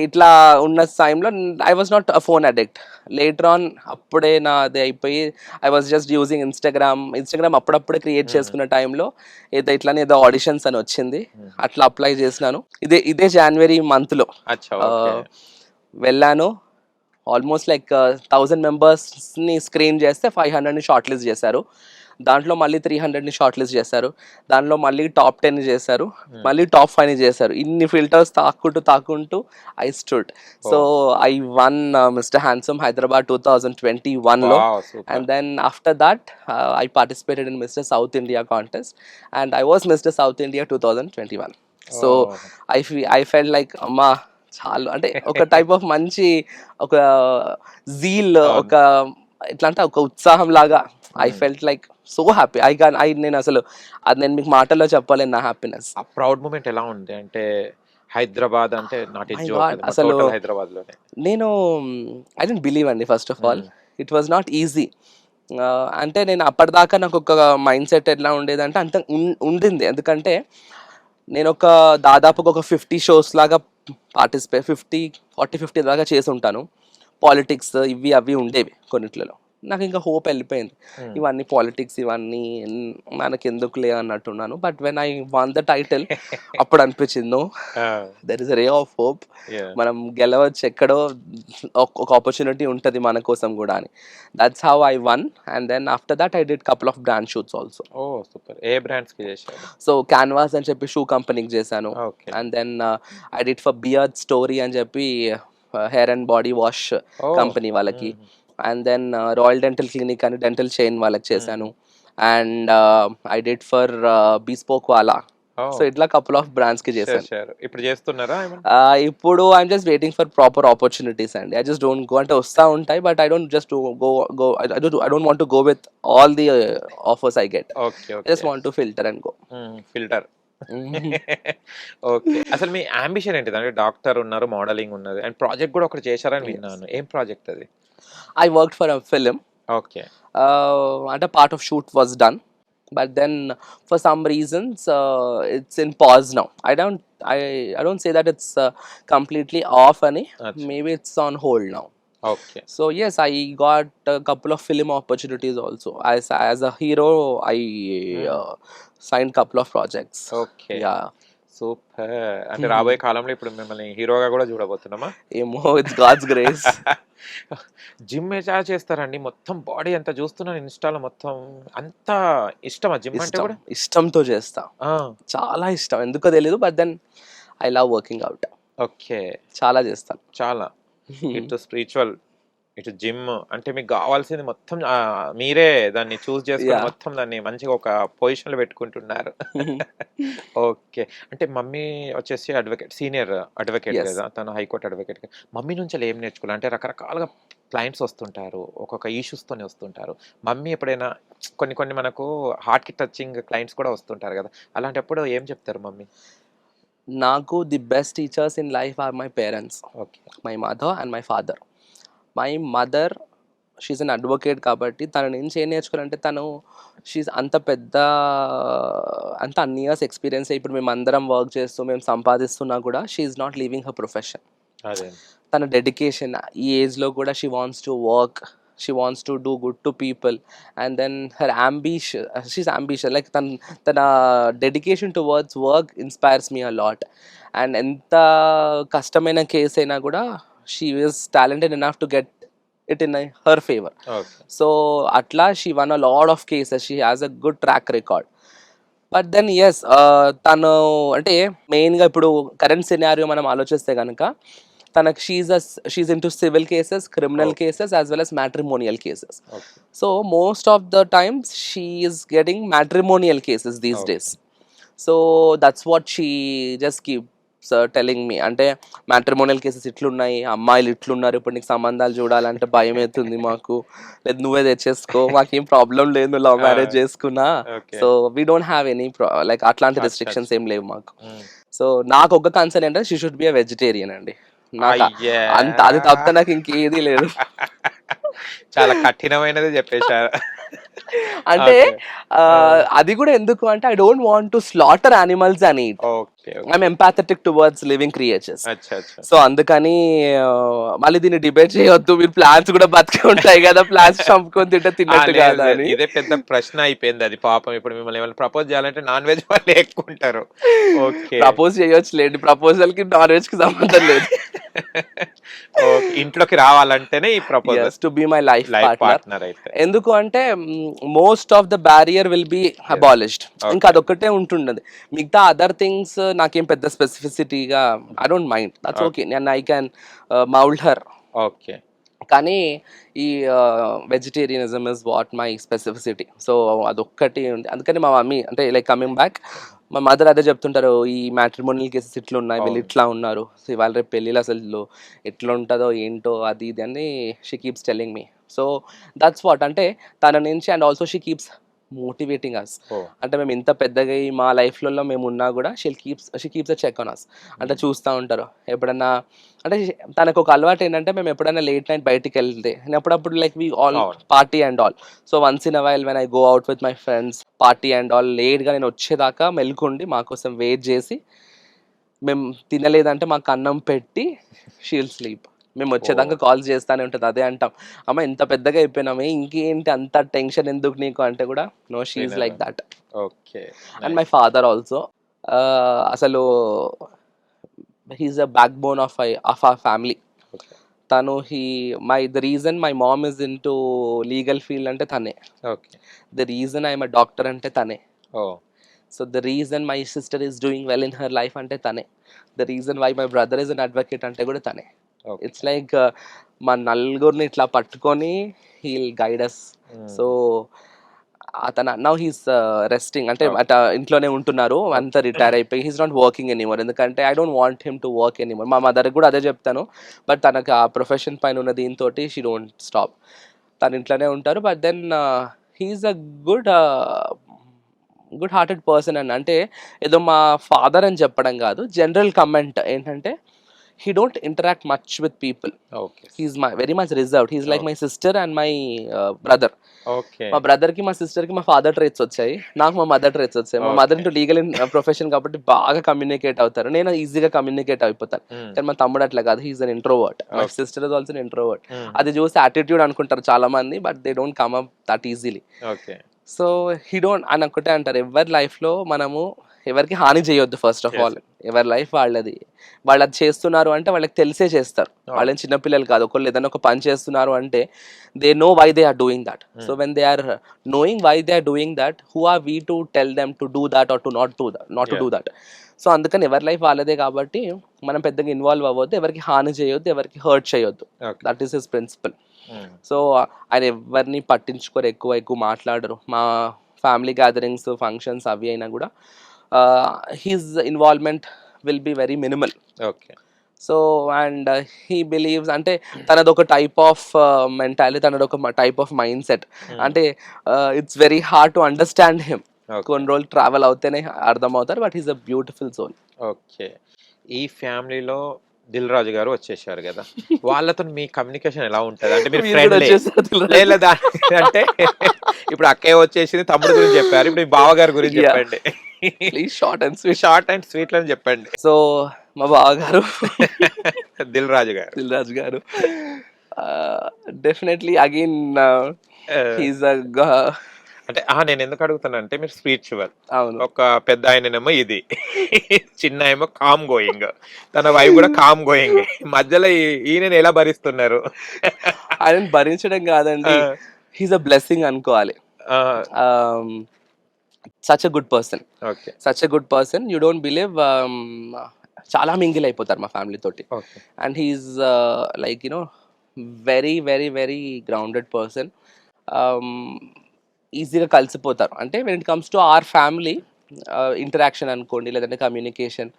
ఇట్లా ఉన్న టైంలో I was not a phone addict. Later on అప్పుడే నాది అయిపోయి I was just using Instagram అప్పుడప్పుడే create చేసుకున్న టైంలో ఇట్లానే ఏదో ఆడిషన్స్ అని వచ్చింది, అట్లా అప్లై చేసినాను. ఇదే జనవరి మంత్లో అచ్చా, ఓకే. వెళ్ళాను. ఆల్మోస్ట్ లైక్ 1000 మెంబర్స్ని స్క్రీన్ చేస్తే 500ని షార్ట్ లిస్ట్ చేశారు. దాంట్లో మళ్ళీ 300ని షార్ట్ లిస్ట్ చేశారు. దాంట్లో మళ్ళీ టాప్ 10 చేశారు, మళ్ళీ టాప్ 5 చేశారు. ఇన్ని ఫిల్టర్స్ తాక్కుంటూ I stood. So I won Mister Handsome Hyderabad 2021లో. Wow, super. And then after that I participated in Mister South India contest and I was Mister South India 2021. So I felt like అమ్మా చాలు, అంటే ఒక type of మంచి ఒక zeal, ఒక ఎట్లా అంటే ఒక ఉత్సాహం లాగా. I felt like so happy. నేను అసలు అది నేను మీకు మాటల్లో చెప్పలేను నా హ్యాపీనెస్. ఆ ప్రౌడ్ మూమెంట్ ఎలా ఉంది అంటే హైదరాబాద్ అంటే నాట్ My God, అసలు హైదరాబాద్ లోనే. నేను ఐ డోంట్ బిలీవ్ అండి. First of all it was not easy. అంటే నేను అప్పటిదాకా నాకు ఒక మైండ్ సెట్ ఎట్లా ఉండేదంటే అంత ఉండింది. ఎందుకంటే నేను దాదాపుగా ఒక 50 షోస్ లాగా పార్టిసిపేట్ 50 దాకా చేసి ఉంటాను. పాలిటిక్స్ ఇవి అవి ఉండేవి కొన్నిట్లలో. నాకు ఇంకా హోప్ వెళ్ళిపోయింది. ఇవన్నీ పాలిటిక్స్ ఇవన్నీ మనకి ఎందుకులే అన్నట్టున్నాను. But when I won the title అప్పుడు అనిపించింది no, there is a ray of hope. మనం గెలవచ్చు, ఎక్కడో ఒక ఆపర్చునిటీ ఉంటుంది మన కోసం కూడా అని. That's how I won. And then after that I did couple of brand shoots also. Oh super. ఏ బ్రాండ్స్ కి చేశారు? సో క్యాన్వాస్ అని చెప్పి షూ కంపెనీకి చేశాను. And then I did for Beard Story అని చెప్పి hair and body wash company వాళ్ళకి. And then Royal Dental Clinic అని డెంటల్ చైన్ వాళ్ళకి చేశాను. And I did for Bespoke వాలా. సో ఇట్లా కపుల్ ఆఫ్ బ్రాండ్స్ కి చేశాను. ఇప్పుడు చేస్తున్నారా? ఇప్పుడు I'm just waiting for proper opportunities అండి. ఐ జస్ట్ డోంట్ గో, అంటే వస్తా ఉంటాయి but I don't just go I don't want to go with all the offers I get. I just want to filter and go. Filter. Okay. అసలు మీ ambition ఏంటిది? అంటే doctor ఉన్నారు, modelling ఉన్నది, and project కూడా ఒకటి చేశారని విన్నాను. ఏం ప్రాజెక్ట్ అది? I worked for a film. Okay. And a part of shoot was done, but then for some reasons it's in pause now. I don't say that it's completely off any. Maybe it's on hold now. Okay. So yes, I got a couple of film opportunities also. As a hero, I signed couple of projects. Okay. Yeah. Super. అంటే రాబోయే కాలంలో ఇప్పుడు మిమ్మల్ని హీరోగా కూడా చూడబోతున్నామా? ఏమో, it's God's grace. Gym ఎలా చేస్తారండి? మొత్తం బాడీ అంతా చూస్తున్నాను ఇన్స్టాలో, మొత్తం అంత ఇష్టమా జిమ్ అంటే? కూడా ఇష్టంతో చేస్తా, చాలా ఇష్టం, ఎందుకో తెలీదు. But then I love working out. Okay. చాలా చేస్తాను, చాలా. ఇటు స్పిరిచువల్, ఇటు జిమ్, అంటే మీకు కావాల్సింది మొత్తం మీరే దాన్ని చూస్ చేసుకుని మొత్తం దాన్ని మంచిగా ఒక పొజిషన్ లో పెట్టుకుంటున్నారు. ఓకే. అంటే మమ్మీ వచ్చేసి అడ్వకేట్, సీనియర్ అడ్వకేట్ కదా, తను హైకోర్టు అడ్వకేట్. మమ్మీ నుంచి ఏం నేర్చుకోవాలి? అంటే రకరకాలుగా క్లయింట్స్ వస్తుంటారు, ఒక్కొక్క ఇష్యూస్తోనే వస్తుంటారు. మమ్మీ ఎప్పుడైనా కొన్ని మనకు హార్ట్ కి టచింగ్ క్లయింట్స్ కూడా వస్తుంటారు కదా, అలాంటప్పుడు ఏం చెప్తారు మమ్మీ? నాకు the best teachers in life are my parents. Okay. My mother and my father. My mother, she's an advocate కాబట్టి తన నుంచి ఏం నేర్చుకోవాలంటే, షీఈ్ అంత అన్ని ఇయర్స్ ఎక్స్పీరియన్స్. ఇప్పుడు మేము అందరం వర్క్ చేస్తూ మేము సంపాదిస్తున్నా కూడా she's not leaving her profession. తన డెడికేషన్, ఈ ఏజ్లో కూడా she wants to work, she wants to do good to people, and then her ambition, she's ambitious, like tana dedication towards work inspires me a lot. And enta kastamaina case aina kuda she is talented enough to get it in her favor. Okay. So atla she won a lot of cases, she has a good track record. But then yes, తను అంటే మెయిన్గా ఇప్పుడు current scenario మనం ఆలోచిస్తే కనుక తనకు she's into civil cases, criminal cases as well as matrimonial cases. So most of the times she is getting matrimonial cases these days. So that's what she just keeps telling me. అంటే matrimonial cases ఇట్లున్నాయి, అమ్మాయిలు ఇట్లున్నారు, ఇప్పుడు నీకు సంబంధాలు చూడాలంటే భయం అవుతుంది మాకు, లేదు నువ్వే తెచ్చేసుకో, మాకేం ప్రాబ్లం లేదు, నువ్వు లవ్ మ్యారేజ్ చేసుకున్నా. So we don't have any like అట్లాంటి రెస్ట్రిక్షన్స్ ఏం లేవు మాకు. సో నాకు ఒక కన్సర్న్ ఏంటంటే she should be a vegetarian అండి. నాకు అంత, అది తప్ప నాకు ఇంకేది లేదు. చాలా కఠినమైనది చెప్పేశారు. అంటే అది కూడా ఎందుకు అంటే I don't want to slaughter animals అని okay I'm empathetic towards living creatures. అచ్చా అచ్చా సో అందుకని మళ్ళీ దీన్ని డిబేట్ చేయొద్దు, మీరు ప్లాన్స్ కూడా బతికే ఉంటాయి కదా, ప్లాన్స్ చంపుకొని తింటే తిన్నట్టు కాదా అని. ఇదే పెద్ద ప్రశ్న అయిపోయింది అది పాపం. ఇప్పుడు మిమ్మల్ని ఏమైనా ప్రపోజ్ చేయాలంటే నాన్ వెజ్ వాళ్ళు ఎక్కువ ఉంటారు. ఓకే ప్రపోజ్ చేయొచ్చు లేండి, ప్రపోజల్ కి నాన్ వెజ్ కి సంబంధం లేదు. ఇంట్లోకి రావాలంటేనే ఈ proposal to be my life partner. Partner అయితే ఎందుకు అంటే most of the barrier will be abolished. ఇంకా అదొక్కటే ఉంటుండదు, మిగతా అదర్ థింగ్స్ నాకేం పెద్ద స్పెసిఫిసిటీగా I don't mind, that's okay, నేను I can mould her. Okay కానీ ఈ vegetarianism is what my specificity. So అదొక్కటి ఉంది. అందుకని మా మమ్మీ అంటే లైక్ కమింగ్ బ్యాక్, మా మదర్ అదే చెప్తుంటారు, ఈ మ్యాట్రిమోనియల్ కేసెస్ ఇట్లా ఉన్నాయి, వీళ్ళు ఇట్లా ఉన్నారు, సో ఇవాళ రేపు పెళ్ళిళ్ళు అసలు ఎట్లా ఉంటుందో ఏంటో అది ఇది అని she keeps telling me. So that's what అంటే తన నుంచి. And also she keeps motivating us. అంటే మేము ఇంత పెద్దగా మా లైఫ్లలో మేము ఉన్నా కూడా she keeps a check on us. అంటే చూస్తూ ఉంటారు ఎప్పుడన్నా. అంటే తనకు ఒక అలవాటు ఏంటంటే మేము ఎప్పుడైనా లేట్ నైట్ బయటికి వెళ్తే నేను అప్పుడప్పుడు like we all party and all. So once in a while when I go out with my friends party and all, లేట్గా నేను వచ్చేదాకా మెల్కుండి మా కోసం వెయిట్ చేసి, మేము తినలేదంటే మాకు అన్నం పెట్టి షీల్ స్లీప్. మేము వచ్చేదాకా కాల్ చేస్తానే ఉంటుంది. అదే అంటాం, అమ్మ ఇంత పెద్దగా అయిపోయినామే ఇంకేంటి అంత టెన్షన్ ఎందుకు నీకు అంటే కూడా no, she is like that. Okay and my father also అసలు he's a backbone of our family. తను the reason my mom is into legal field అంటే తనే. Okay the reason I'm a doctor అంటే తనే. So the reason my sister is doing well in her life అంటే తనే. The reason why my brother is an advocate అంటే కూడా తనే. It's like మా నలుగురిని ఇట్లా పట్టుకొని హీల్ గైడ్ అస్. సో అతను నౌ హీస్ రెస్టింగ్, అంటే అట ఇంట్లోనే ఉంటున్నారు, అంతా రిటైర్ అయిపోయి హీస్ నాట్ వర్కింగ్ ఎనీమోర్. ఎందుకంటే I don't want him to work anymore. మా మదర్కి కూడా అదే చెప్తాను, బట్ తనకు ఆ ప్రొఫెషన్ పైన ఉన్న దీంతో షీ డోంట్ స్టాప్. తను ఇంట్లోనే ఉంటారు. But then he's a good hearted person అని. అంటే ఏదో మా ఫాదర్ అని చెప్పడం కాదు, జనరల్ కమెంట్ ఏంటంటే he don't interact much with people. Okay, he's very much reserved. He's like my sister and my brother. Okay, మా బ్రదర్ కి మా సిస్టర్ కి మా ఫాదర్ ట్రేట్స్ వచ్చాయి, నాకు మా మదర్ ట్రేట్స్ వచ్చాయి. మా మదర్ ఇంటూ లీగల్ ప్రొఫెషన్ కాబట్టి బాగా కమ్యూనికేట్ అవుతారు, నేను ఈజీగా కమ్యూనికేట్ అయిపోతాను. కానీ మా తమ్ముడు అట్లా కాదు, he's an introvert. My sister is also introvert. అది చూసి యాటిట్యూడ్ అనుకుంటారు చాలా మంది, but they don't come up that easily. Okay so he don't అని ఒకటే అంటారు, ఎవరి లైఫ్లో మనము ఎవరికి హాని చేయొద్దు. ఫస్ట్ ఆఫ్ ఆల్ ఎవరి లైఫ్ వాళ్ళది, వాళ్ళు అది చేస్తున్నారు అంటే వాళ్ళకి తెలిసే చేస్తారు. వాళ్ళని చిన్నపిల్లలు కాదు, ఒకళ్ళు ఏదైనా ఒక పని చేస్తున్నారు అంటే they know why they are doing that. So when they are knowing why they are doing that, who are we to tell them to do that or to not to do that. So అందుకని ఎవరి life వాళ్ళదే కాబట్టి మనం పెద్దగా involve అవ్వద్దు, ఎవరికి హాని చేయొద్దు, ఎవరికి హర్ట్ చేయొద్దు. That is his principle. So ఆయన ఎవరిని పట్టించుకోరు, ఎక్కువ మాట్లాడరు. మా ఫ్యామిలీ గ్యాదరింగ్స్ ఫంక్షన్స్ అవి అయినా కూడా his involvement will be very minimal. Okay. So and he believes అంటే తనది ఒక టైప్ ఆఫ్ మెంటాలిటీ, తనది ఒక టైప్ ఆఫ్ మైండ్ సెట్. అంటే it's very hard to understand him. కొన్ని రోజులు ట్రావెల్ అవుతేనే అర్థం అవుతారు, but he's a beautiful soul. Okay, ఈ ఫ్యామిలీలో దిల్ రాజు గారు వచ్చేసారు కదా, వాళ్ళతో మీ కమ్యూనికేషన్ ఎలా ఉంటది? అంటే మీరు ఫ్రెండ్లీ లేదా? అంటే ఇప్పుడు అక్కయ్య వచ్చేసింది, తమ్ముడు గురించి చెప్పారు, ఇప్పుడు మీ బావగారి గురించి చెప్పండి. ప్లీజ్ షార్ట్ అండ్ స్వీట్ అని చెప్పండి. సో మా బావగారు దిల్ రాజు గారు డెఫినెట్లీ అగైన్ హీస్ అంటే నేను ఎందుకు అడుగుతానంటే, మీరు స్వీట్ షుగర్, అవును, ఒక పెద్ద ఆయననేమో ఇది, చిన్న ఏమో కామ్ గోయింగ్, తన వైఫ్ కూడా కామ్ గోయింగ్, మధ్యలో ఈయన ఎలా భరిస్తున్నారు? ఆయన భరించడం కాదండి, హీస్ అ బ్లెస్సింగ్ అనుకోవాలి. Such a good person. Okay, such a good person, you don't believe. చాలా మింగిల్ అయిపోతారు మా ఫ్యామిలీ తోటి. And he's like you know very very very grounded person. ఈజీగా కలిసిపోతారు. అంటే when it comes to our family interaction అనుకోండి, లేదంటే కమ్యూనికేషన్,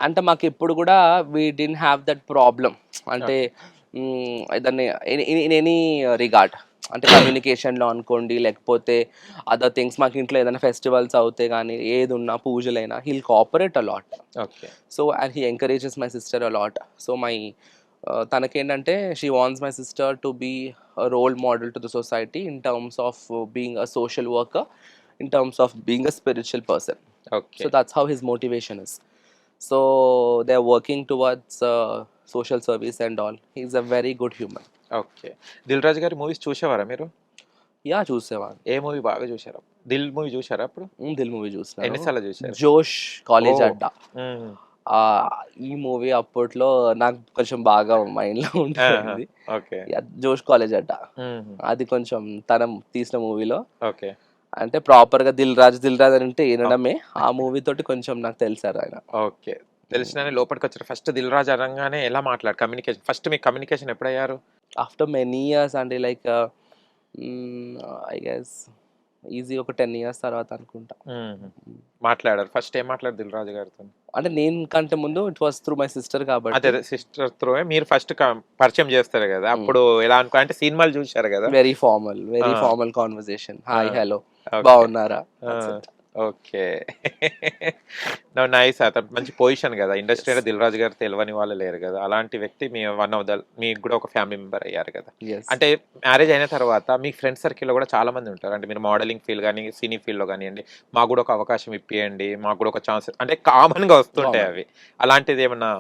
అంటే మాకు ఎప్పుడు కూడా we didn't have that problem. అంటే దాన్ని ఇన్ ఎనీ రిగార్డ్, అంటే కమ్యూనికేషన్లో అనుకోండి, లేకపోతే అదర్ థింగ్స్. మాకు ఇంట్లో ఏదైనా ఫెస్టివల్స్ అవుతే కానీ, ఏది ఉన్నా పూజలైనా, he'll cooperate a lot. Okay, so and he encourages my sister a lot. So my తనకేంటంటే she wants my sister to be role model to the society in terms of being a social worker, in terms of being a spiritual person. Okay So that's how his motivation is. So they're working towards social service and all. He's a very good human. Okay Dil Raju గారి movies చూసేవారా మీరు? Yeah చూసేవాడిని. ఏ movie బాగా చూసారా? Dil movie చూసారా అప్పుడు? Dil movie చూసిన ఎన్నిసార్లు చూసారు? జోష్ కాలేజ్ Oh. అడ్డా. మ్మ్. ఈ మూవీ అప్పట్లో నాకు కొంచెం బాగా మైండ్లో ఉంటుంది. ఓకే జోష్ కాలేజ్ అడ్డా మ్మ్. అది కొంచెం తన తీసిన మూవీలో ఓకే అంటే ప్రాపర్గా దిల్ రాజు అని అంటే వినడమే. ఆ మూవీ తోటి కొంచెం నాకు తెలుసారు ఆయన. ఓకే తెలిసినానే లోపలికి వచ్చారు. ఫస్ట్ దిల్ రాజు అనగానే ఎలా మాట్లాడు కమ్యూనికేషన్, ఫస్ట్ మీ కమ్యూనికేషన్ ఎప్పుడయ్యారు? ఆఫ్టర్ మెనీ ఇయర్స్ అంటే లైక్ ఐ గెస్ ఈజీ ఒక 10 years తర్వాత అనుకుంటా. మాట్లాడారు. ఫస్ట్ ఏం మాట్లాడారు దిల్ రాజు గారితో? అంటే నేను కంటే ముందు it was through my sister కాబట్టి. అదే సిస్టర్ త్రూ మీరు ఫస్ట్ పరిచయం చేస్తారు కదా, అప్పుడు ఎలా అనుకో అంటే సినిమాలు చూశారు కదా. Very formal conversation. Hi hello Okay. బాగున్నారా. Okay nice. అతను మంచి పొజిషన్ కదా ఇండస్ట్రీలో. దిల్ రాజు గారు తెలియని వాళ్ళు లేరు కదా. అలాంటి వ్యక్తి మీ వన్ ఆఫ్ ద మీకు కూడా ఒక ఫ్యామిలీ మెంబర్ అయ్యారు కదా. అంటే మ్యారేజ్ అయిన తర్వాత మీ ఫ్రెండ్ సర్కిల్లో కూడా చాలా మంది ఉంటారు. అంటే మీరు మోడలింగ్ ఫీల్డ్ కానీ సినీ ఫీల్డ్లో కానివ్వండి, మాకు కూడా ఒక అవకాశం ఇప్పియండి, మాకు కూడా ఒక ఛాన్స్ అంటే కామన్గా వస్తుంటాయి అవి. అలాంటిది ఏమన్నా?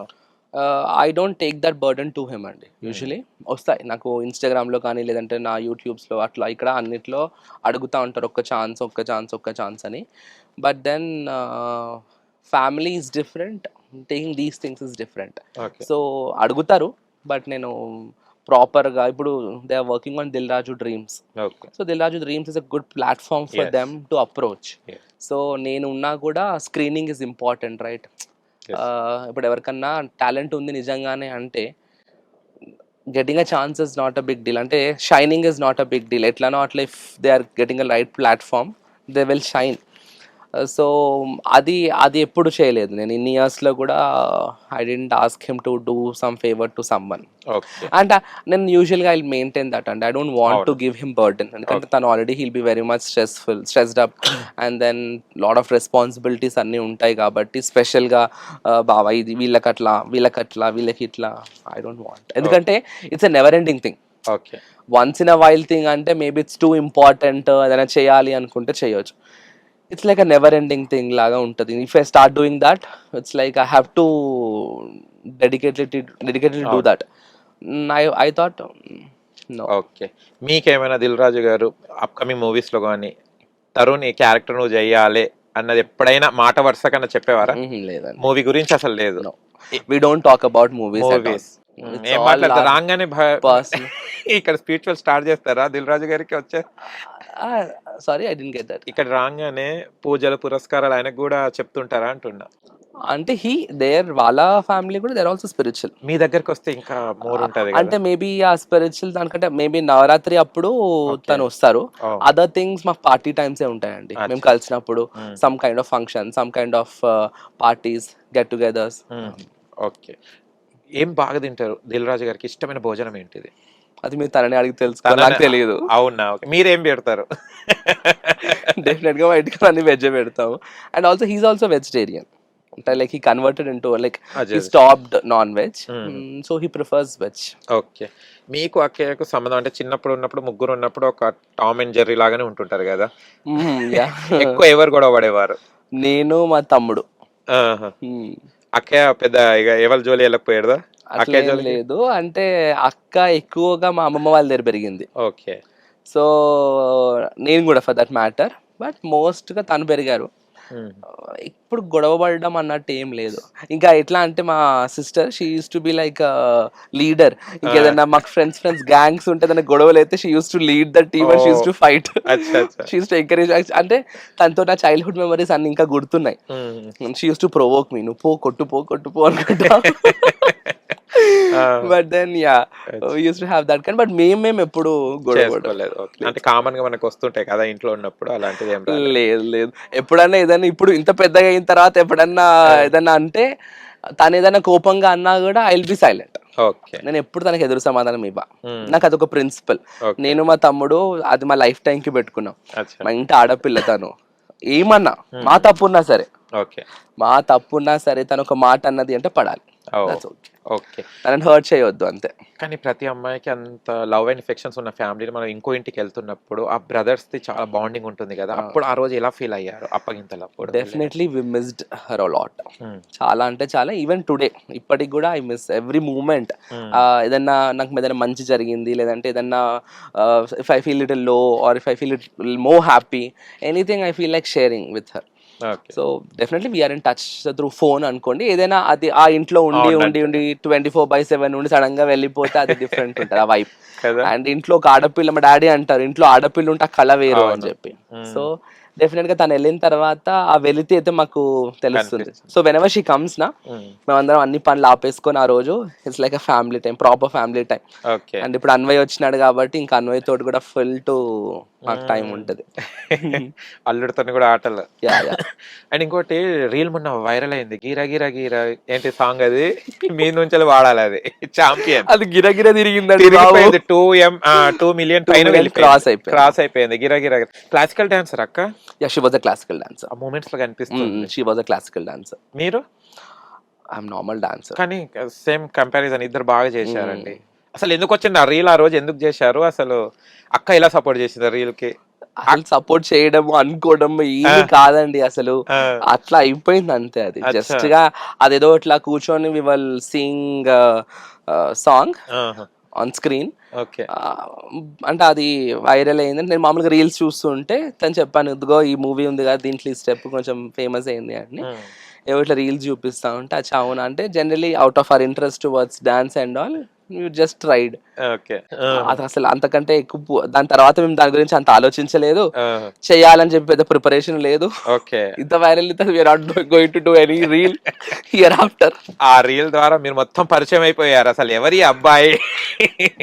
I don't take that burden to him అండి. యూజువలీ వస్తాయి నాకు ఇన్స్టాగ్రామ్లో కానీ లేదంటే నా యూట్యూబ్స్లో అట్లా ఇక్కడ అన్నిట్లో అడుగుతూ ఉంటారు ఒక్క ఛాన్స్ అని. But then family is different, taking these things is different. So అడుగుతారు బట్ నేను ప్రాపర్గా ఇప్పుడు they are working on Dil Raju dreams. So Dil Raju dreams is a good platform for them to approach. So నేను ఉన్నా కూడా స్క్రీనింగ్ ఇస్ ఇంపార్టెంట్ రైట్. ఇప్పుడు ఎవరికన్నా talent ఉంది నిజంగానే అంటే getting a chance is not a big deal. అంటే shining is not a big deal. ఎట్లానో అట్లా if they are getting a right platform they will shine. So అది ఎప్పుడు చేయలేదు నేను ఇన్ని ఇయర్స్లో కూడా. I didn't ask him to do some favour to someone. And నేను యూజువల్గా I maintain that and I don't want to give him burden. ఎందుకంటే తను already he'll be very much stressed up and then lot of responsibilities అన్నీ ఉంటాయి కాబట్టి స్పెషల్గా బాబా ఇది వీళ్ళకి ఇట్లా ఐ డోంట్ వాంట్. ఎందుకంటే it's a never ending thing. Once in a while thing అంటే మేబీ ఇట్స్ టూ ఇంపార్టెంట్, ఏదైనా చేయాలి అనుకుంటే చేయొచ్చు. It's like a never ending thing laga untadi. If I start doing that, it's like I have to dedicatedly do that. I thought no. Okay మీకేమైనా దిల్ రాజు గారు upcoming movies లో కానీ తరుణ్ ఈ character నువ్వు చెయ్యాలి అన్నది ఎప్పుడైనా మాట వరుస కన్నా చెప్పేవారా? లేదండి, మూవీ గురించి అసలు లేదు. we don't talk about movies at all. ఏం మాట్లాడతారు రాగానే ఇక్కడ స్పిరిచువల్ స్టార్ట్ చేస్తారా దిల్ రాజు గారికి వచ్చే? Sorry I didn't get that. ఇక్కడ రాగానే పూజలు పురస్కారాలు ఆయనకు కూడా చెప్తుంటారా అంటున్నా. అంటే వాళ్ళ ఫ్యామిలీ కూడా దేర్ ఆల్సో స్పిరిచువల్. మీ దగ్గరకు వస్తే ఇంకా మోర్ ఉంటది కదా. అంటే మేబీ ఆ స్పిరిచువల్ దానికంటే మేబీ నవరాత్రి అప్పుడు తను వస్తారు. అదర్ థింగ్స్ మాకు పార్టీ టైమ్స్ ఏ ఉంటాయండి. మేము కలిసినప్పుడు some kind of function, some kind of parties, get togethers. Okay ఏం బాగా తింటారు దిల్ రాజు గారికి? ఇష్టమైన భోజనం ఏంటిది? అది మీరు తనని అడిగి తెలుసుకోవాలి, నాకు తెలియదు. అవునా, మీరేం పెడతారు? డెఫినెట్ గా బయటకు అన్ని వెజ్ పెడతాము. And also he's also vegetarian. అంటే like he converted into like he stopped non veg, so he prefers veg. Okay మీకు అక్కయ్యకు సంబంధం అంటే చిన్నప్పుడు ఉన్నప్పుడు ముగ్గురు ఉన్నప్పుడు ఒక టామ్ అండ్ జెర్రీ లాగానే ఉంటుంటారు కదా. ఎక్కువ ఎవరు గొడవ పడేవారు? నేను మా తమ్ముడు. అక్కయ్య పెద్ద ఇక ఎవరి జోలి వెళ్ళకపోయాడుదా? అట్లా లేదు, అంటే అక్క ఎక్కువగా మా అమ్మమ్మ వాళ్ళ దగ్గర పెరిగింది. ఓకే సో నేను కూడా for that matter, but most గా తను పెరిగారు. ఇప్పుడు గొడవ పడడం అన్నట్టు ఏం లేదు. ఇంకా ఎట్లా అంటే మా sister she used to be like leader. ఇంకేదన్నా మాకు ఫ్రెండ్స్ గ్యాంగ్స్ ఉంటే దానికి గొడవలు అయితే she used to lead the team and she used to fight. She used to encourage. అంటే తనతో నా చైల్డ్హుడ్ మెమరీస్ అన్ని ఇంకా గుర్తున్నాయి. She used to provoke me, నువ్వు కొట్టుపో అనుకుంటా. But then used to have that kind. But మేము ఎప్పుడు గొడవలేదు. అంటే కామన్ గా మనకు వస్తుంటాయి కదా ఇంట్లో ఉన్నప్పుడు, అలాంటిది ఏం లేదు. ఎప్పుడన్నా ఏదైనా ఇప్పుడు ఇంత పెద్దగా అయిన తర్వాత ఎప్పుడన్నా ఏదన్నా అంటే తను ఏదైనా కోపంగా అన్నా కూడా ఐ విల్ బి సైలెంట్. నేను ఎప్పుడు తనకి ఎదురు సమాధానం ఇవ్వ. నాకు అదొక ప్రిన్సిపల్. నేను మా తమ్ముడు అది మా లైఫ్ టైం కి పెట్టుకున్నాం. మా ఇంటి ఆడపిల్ల తను ఏమన్నా మా తప్పు ఉన్నా సరే ఓకే. మా తప్పున్నా సరే తను ఒక మాట అన్నది అంటే పడాలి. That's okay. ఓకే. తనని హర్ట్ చేయొద్దు అంతే. కానీ ప్రతి అమ్మాయికి అంత లవ్ అండ్ ఎఫెక్షన్స్ ఉన్న ఫ్యామిలీని మనం ఇంకో ఇంటికి వెళ్తున్నప్పుడు ఆ బ్రదర్స్ ది చాలా బాండింగ్ ఉంటుంది కదా, అప్పుడు ఆ రోజు ఎలా ఫీల్ అయ్యారు అప్పగింతలప్పుడు? Definitely we missed her a lot. Hmm. చాలా అంటే చాలా. ఈవెన్ టుడే ఇప్పటికి కూడా ఐ మిస్ ఎవ్రీ మూమెంట్. ఏదన్నా నాకు ఏదైనా మంచి జరిగింది, లేదంటే ఏదన్నా if I feel little low or if I feel more happy, anything I feel like sharing with her. Okay. So definitely we're in touch through phone అనుకోండి. ఏదైనా అది ఆ ఇంట్లో ఉండి ఉండి ఉండి 24/7 ఉండి సడన్ గా వెళ్ళిపోతే అది డిఫరెంట్ ఉంటుంది ఆ వైబ్. అండ్ ఇంట్లో ఒక ఆడపిల్ల, మా డాడీ అంటారు ఇంట్లో ఆడపిల్ల ఉంటే ఆ కళ వేరు అని చెప్పి. సో డెఫినెట్ గా తను వెళ్ళిన తర్వాత ఆ వెళితే అయితే మాకు తెలుస్తుంది. So when ever she comes నా, మేమందరం అన్ని పనులు ఆపేసుకొని ఆ రోజు it's like a family time, proper family time. Okay. And ఇప్పుడు అన్వయ్ వచ్చినాడు కాబట్టి ఇంకా అన్వయ్ తోటి కూడా ఫుల్ టు మాకు టైం ఉంటుంది. అల్లుడితో కూడా ఆటలు. Yeah yeah. అండ్ ఇంకోటి రీల్ మొన్న వైరల్ అయింది, గీరా గీరా గీరా ఏంటి సాంగ్ అది, మీ నుంచి వాడాలి అది ఛాంపియన్. అది గిరగిర తిరిగిందండి. 2 మిలియన్ పైన క్రాస్ అయిపోయింది. గిరా గిరా. క్లాసికల్ డాన్సర్ అక్క? Yeah, she was a classical dancer. ఆ మూమెంట్స్ లో కనిపిస్తుంది. She was a classical dancer. మీరు? I'm normal dancer. కానీ సేమ్ కంపారిజన్ ఇద్దరు బాగా చేశారండి. అసలు ఎందుకు వచ్చింది ఆ రీల్, ఆ రోజు ఎందుకు చేశారు అసలు? అక్క ఎలా సపోర్ట్ చేసింది రీల్ కి? అసలు సపోర్ట్ చేయడం అనుకోవడం ఏమి కాదండి, అసలు అట్లా అయిపోయింది అంతే. అది జస్ట్ గా అదేదో ఇట్లా కూర్చొని we were seeing song on screen. Okay. అంటే అది వైరల్ అయింది. నేను మామూలుగా రీల్స్ చూస్తుంటే తను చెప్పాను, ఇదిగో ఈ మూవీ ఉంది కదా దీంట్లో ఈ స్టెప్ కొంచెం ఫేమస్ అయింది అని. ఏవో ఇట్లా రీల్స్ చూపిస్తా ఉంటే అచ్చా అవునా అంటే, generally out of our interest towards dance and all you just tried. Okay. అది అసలు అంతకంటే ఎక్కువ దాని తర్వాత మేము దాని గురించి అంత ఆలోచించలేదు, చేయాలని చెప్పి పెద్ద ప్రిపరేషన్ లేదు. ఓకే. ఇంత viral we're not going to do any reel hereafter. ఆ రీల్ ద్వారా మీరు మొత్తం పరిచయం అయిపోయారు. అసలు ఎవరి అబ్బాయి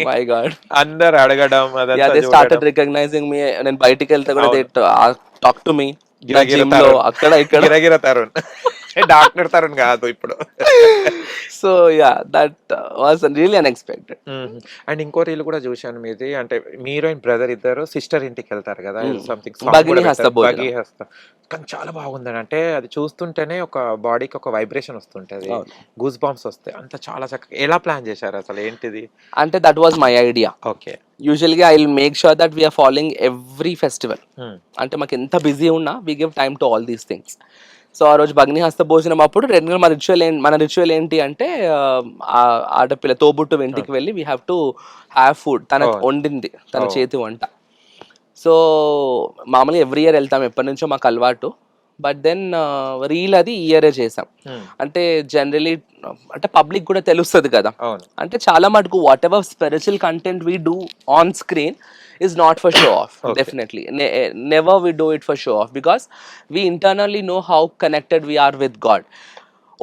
మై గాడ్ అందరు అడగడం, దే స్టార్టెడ్ రికగ్నైజింగ్ మీ. నేను బయటికి వెళ్తే కూడా దే టాక్ టు మీ అక్కడ ఇక్కడ. గిరగిర తరుణ్, డాక్టర్ తరుణ్ కాదు ఇప్పుడు. So yeah that was really unexpected. And ఇంకో రీల్ కూడా చూశాను మీది, అంటే మీరు అండ్ బ్రదర్ ఇద్దరు సిస్టర్ ఇంటికి వెళ్తారు కదా, సంథింగ్ భగిని హస్త. కానీ చాలా బాగుందండి. అంటే అది చూస్తుంటేనే ఒక బాడీకి ఒక వైబ్రేషన్ వస్తుంటది, గూస్ బాంబ్స్ వస్తాయి. అంత చాలా చక్కగా ఎలా ప్లాన్ చేశారు అసలు, ఏంటిది? అంటే that was my idea. Okay. యూజువల్గా I will make sure that we're following every festival. అంటే మాకు ఎంత బిజీ ఉన్నా we give time to all these things. So ఆ రోజు భగ్ని హస్త భోజనం అప్పుడు రెగ్యులర్ మన రిచువల్ ఏంటి అంటే, ఆడపిల్ల తోబుట్టు ఇంటికి వెళ్ళి we have to have food. తన వండింది, తన చేతి వంట. సో మామూలుగా ఎవ్రీ ఇయర్ వెళ్తాం, ఎప్పటి నుంచో మాకు అలవాటు. బట్ దెన్ రీల్ అది ఇయరే చేసాం. అంటే జనరలీ అంటే పబ్లిక్ కూడా తెలుస్తుంది కదా. అంటే చాలా మటుకు what ever spiritual content we do on screen is not for show off. Okay. Definitely never we do it for show off, because we internally know how connected we are with God.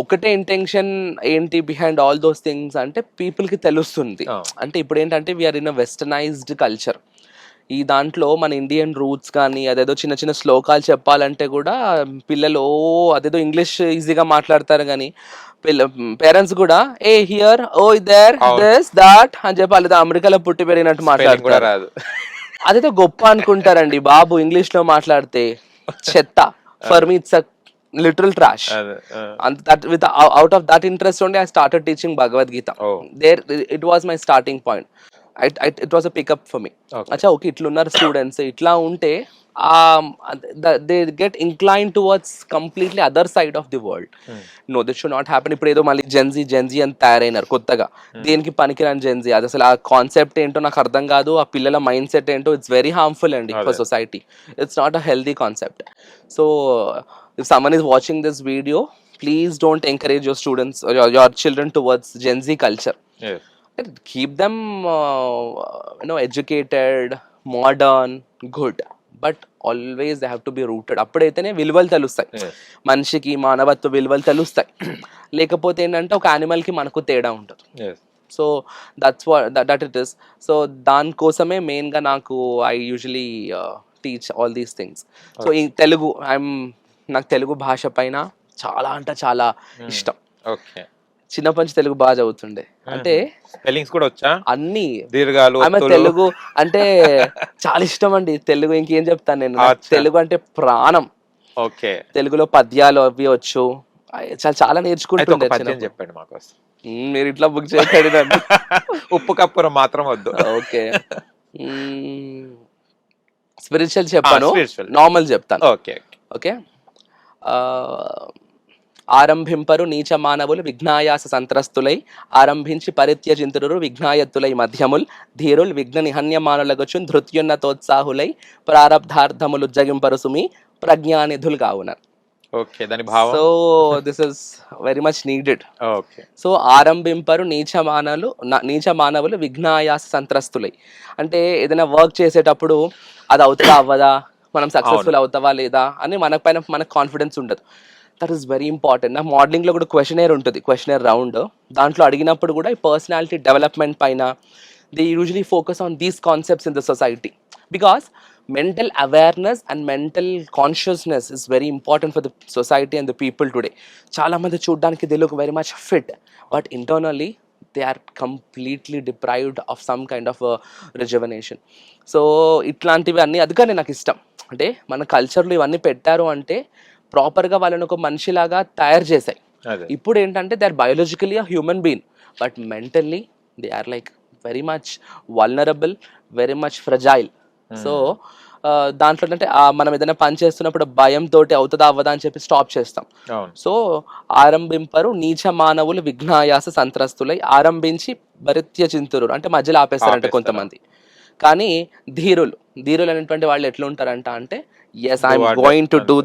ఒకటే intention ఏంటి behind all those things అంటే పీపుల్కి తెలుస్తుంది. అంటే ఇప్పుడు ఏంటంటే we're in a westernized culture. ఈ దాంట్లో మన ఇండియన్ రూట్స్ కానీ అదేదో చిన్న చిన్న శ్లోకాలు చెప్పాలంటే కూడా పిల్లలు అదేదో ఇంగ్లీష్ ఈజీగా మాట్లాడతారు, కానీ పేరెంట్స్ కూడా ఏ హియర్ ఓ దేర్ దిస్ దాట్ అని చెప్పి అదేదో అమెరికాలో పుట్టి పెరిగినట్టు మాట్లాడతారు. అదేదో గొప్ప అనుకుంటారండి బాబు. ఇంగ్లీష్ లో మాట్లాడితే చెత్త. For me it's a literal trash. And that with out of that interest only I started teaching Bhagavad Gita. There it was my starting point. It was a pickup for me. Acha okay itla unnar students itla unte they get inclined towards completely other side of the world. No, this should not happen. ఇప్పుడు ఏదో మళ్ళీ Gen Z అని తయారైనారు కొత్తగా. దేనికి పనికిరాని Gen Z. అది అసలు ఆ కాన్సెప్ట్ ఏంటో నాకు అర్థం కాదు. ఆ పిల్లల మైండ్ సెట్ ఏంటో ఇట్స్ వెరీ హార్మ్ఫుల్ అండి for society. It's not a healthy concept. So if someone is watching this video, please don't encourage your students or your children towards Gen Z culture. Yes. Keep them educated, modern, good, but always they have to be rooted. అప్పుడైతేనే విలువలు తెలుస్తాయి మనిషికి, మానవత్వ విలువలు తెలుస్తాయి. లేకపోతే ఏంటంటే ఒక యానిమల్కి మనకు తేడా ఉంటుంది. So that's that it is. So దానికోసమే మెయిన్గా నాకు I usually teach all these things. So ఈ తెలుగు నాకు తెలుగు భాష పైన చాలా అంటే చాలా ఇష్టం. చిన్నప్పటి నుంచి తెలుగు బాగా చదువుతుండే. అంటే స్పెల్లింగ్స్ కూడా వచ్చా, అన్ని దీర్ఘాలు. ఆమె తెలుగు అంటే చాలా ఇష్టం అండి. తెలుగు ఇంకేం చెప్తాను నేను, తెలుగు అంటే ప్రాణం. ఓకే, తెలుగులో పద్యాలు అవి వచ్చు, చాలా చాలా అయితే ఒక నేర్చుకుంటుండే పద్యం చిన్నప్పుడు. చెప్పండి మాకోసం. మీరు ఇట్లా బుక్ చేయకండి నన్ను. ఉప్పు కప్పురం మాత్రం వద్దు. ఓకే, స్పిరిచువల్ చెప్పాను, spiritual. నార్మల్ చెప్తాను. ఓకే, ఓకే, ఆ, ఆరంభింపరు నీచ మానవులు విఘ్నాయాస సంత్రస్తులై ఆరంభించి పరిత్యజింతురు విఘ్నాయత్తులై మధ్యముల్ ధీరుల్ విఘ్న నిహన్యమానులగొచ్చు ధృత్యున్నతోత్సాహులై ప్రారబ్ధార్థములు జగింపరు సుమి ప్రజ్ఞానిధులు కావున. ఓకే, దాని భావం. So this is very much needed. Okay, so ఆరంభింపరు నీచ మానవులు విఘ్నాయాస సంత్రస్తులై అంటే ఏదైనా వర్క్ చేసేటప్పుడు అది అవుతుందా అవ్వదా, మనం సక్సెస్ఫుల్ అవుతావా లేదా అని మనకు కాన్ఫిడెన్స్ ఉండదు. That is very important. నా మోడలింగ్లో కూడా క్వశ్చనేర్ ఉంటుంది, క్వశ్చనేర్ రౌండ్. దాంట్లో అడిగినప్పుడు కూడా ఈ పర్సనాలిటీ డెవలప్మెంట్ పైన they usually focus on these concepts in the society because mental awareness and mental consciousness is very important for the society and the people today. చాలా మంది చూడడానికి they look very much fit, but internally they are completely deprived of some kind of a rejuvenation. So ఇట్లాంటివి అన్నీ అందుకని నాకు ఇష్టం. అంటే మన కల్చర్లో ఇవన్నీ పెట్టారు అంటే ప్రాపర్గా వాళ్ళని ఒక మనిషిలాగా తయారు చేశాయి. అదే. ఇప్పుడు ఏంటంటే they are biologically a human being, but mentally they are like very much vulnerable, very much fragile. So దాంట్లో అంటే మనం ఏదైనా పని చేస్తున్నప్పుడు భయంతో అవుతుందా అవ్వదా అని చెప్పి స్టాప్ చేస్తాం. అవును. సో ఆరంభింపరు నీచ మానవులు విఘ్నాయాస సంత్రస్తులై ఆరంభించి భరిత్యజింతురు అంటే మధ్యలో ఆపేస్తారంట కొంతమంది. కానీ ధీరులు అనేటువంటి వాళ్ళు ఎట్లా ఉంటారంట అంటే yes I'm going to do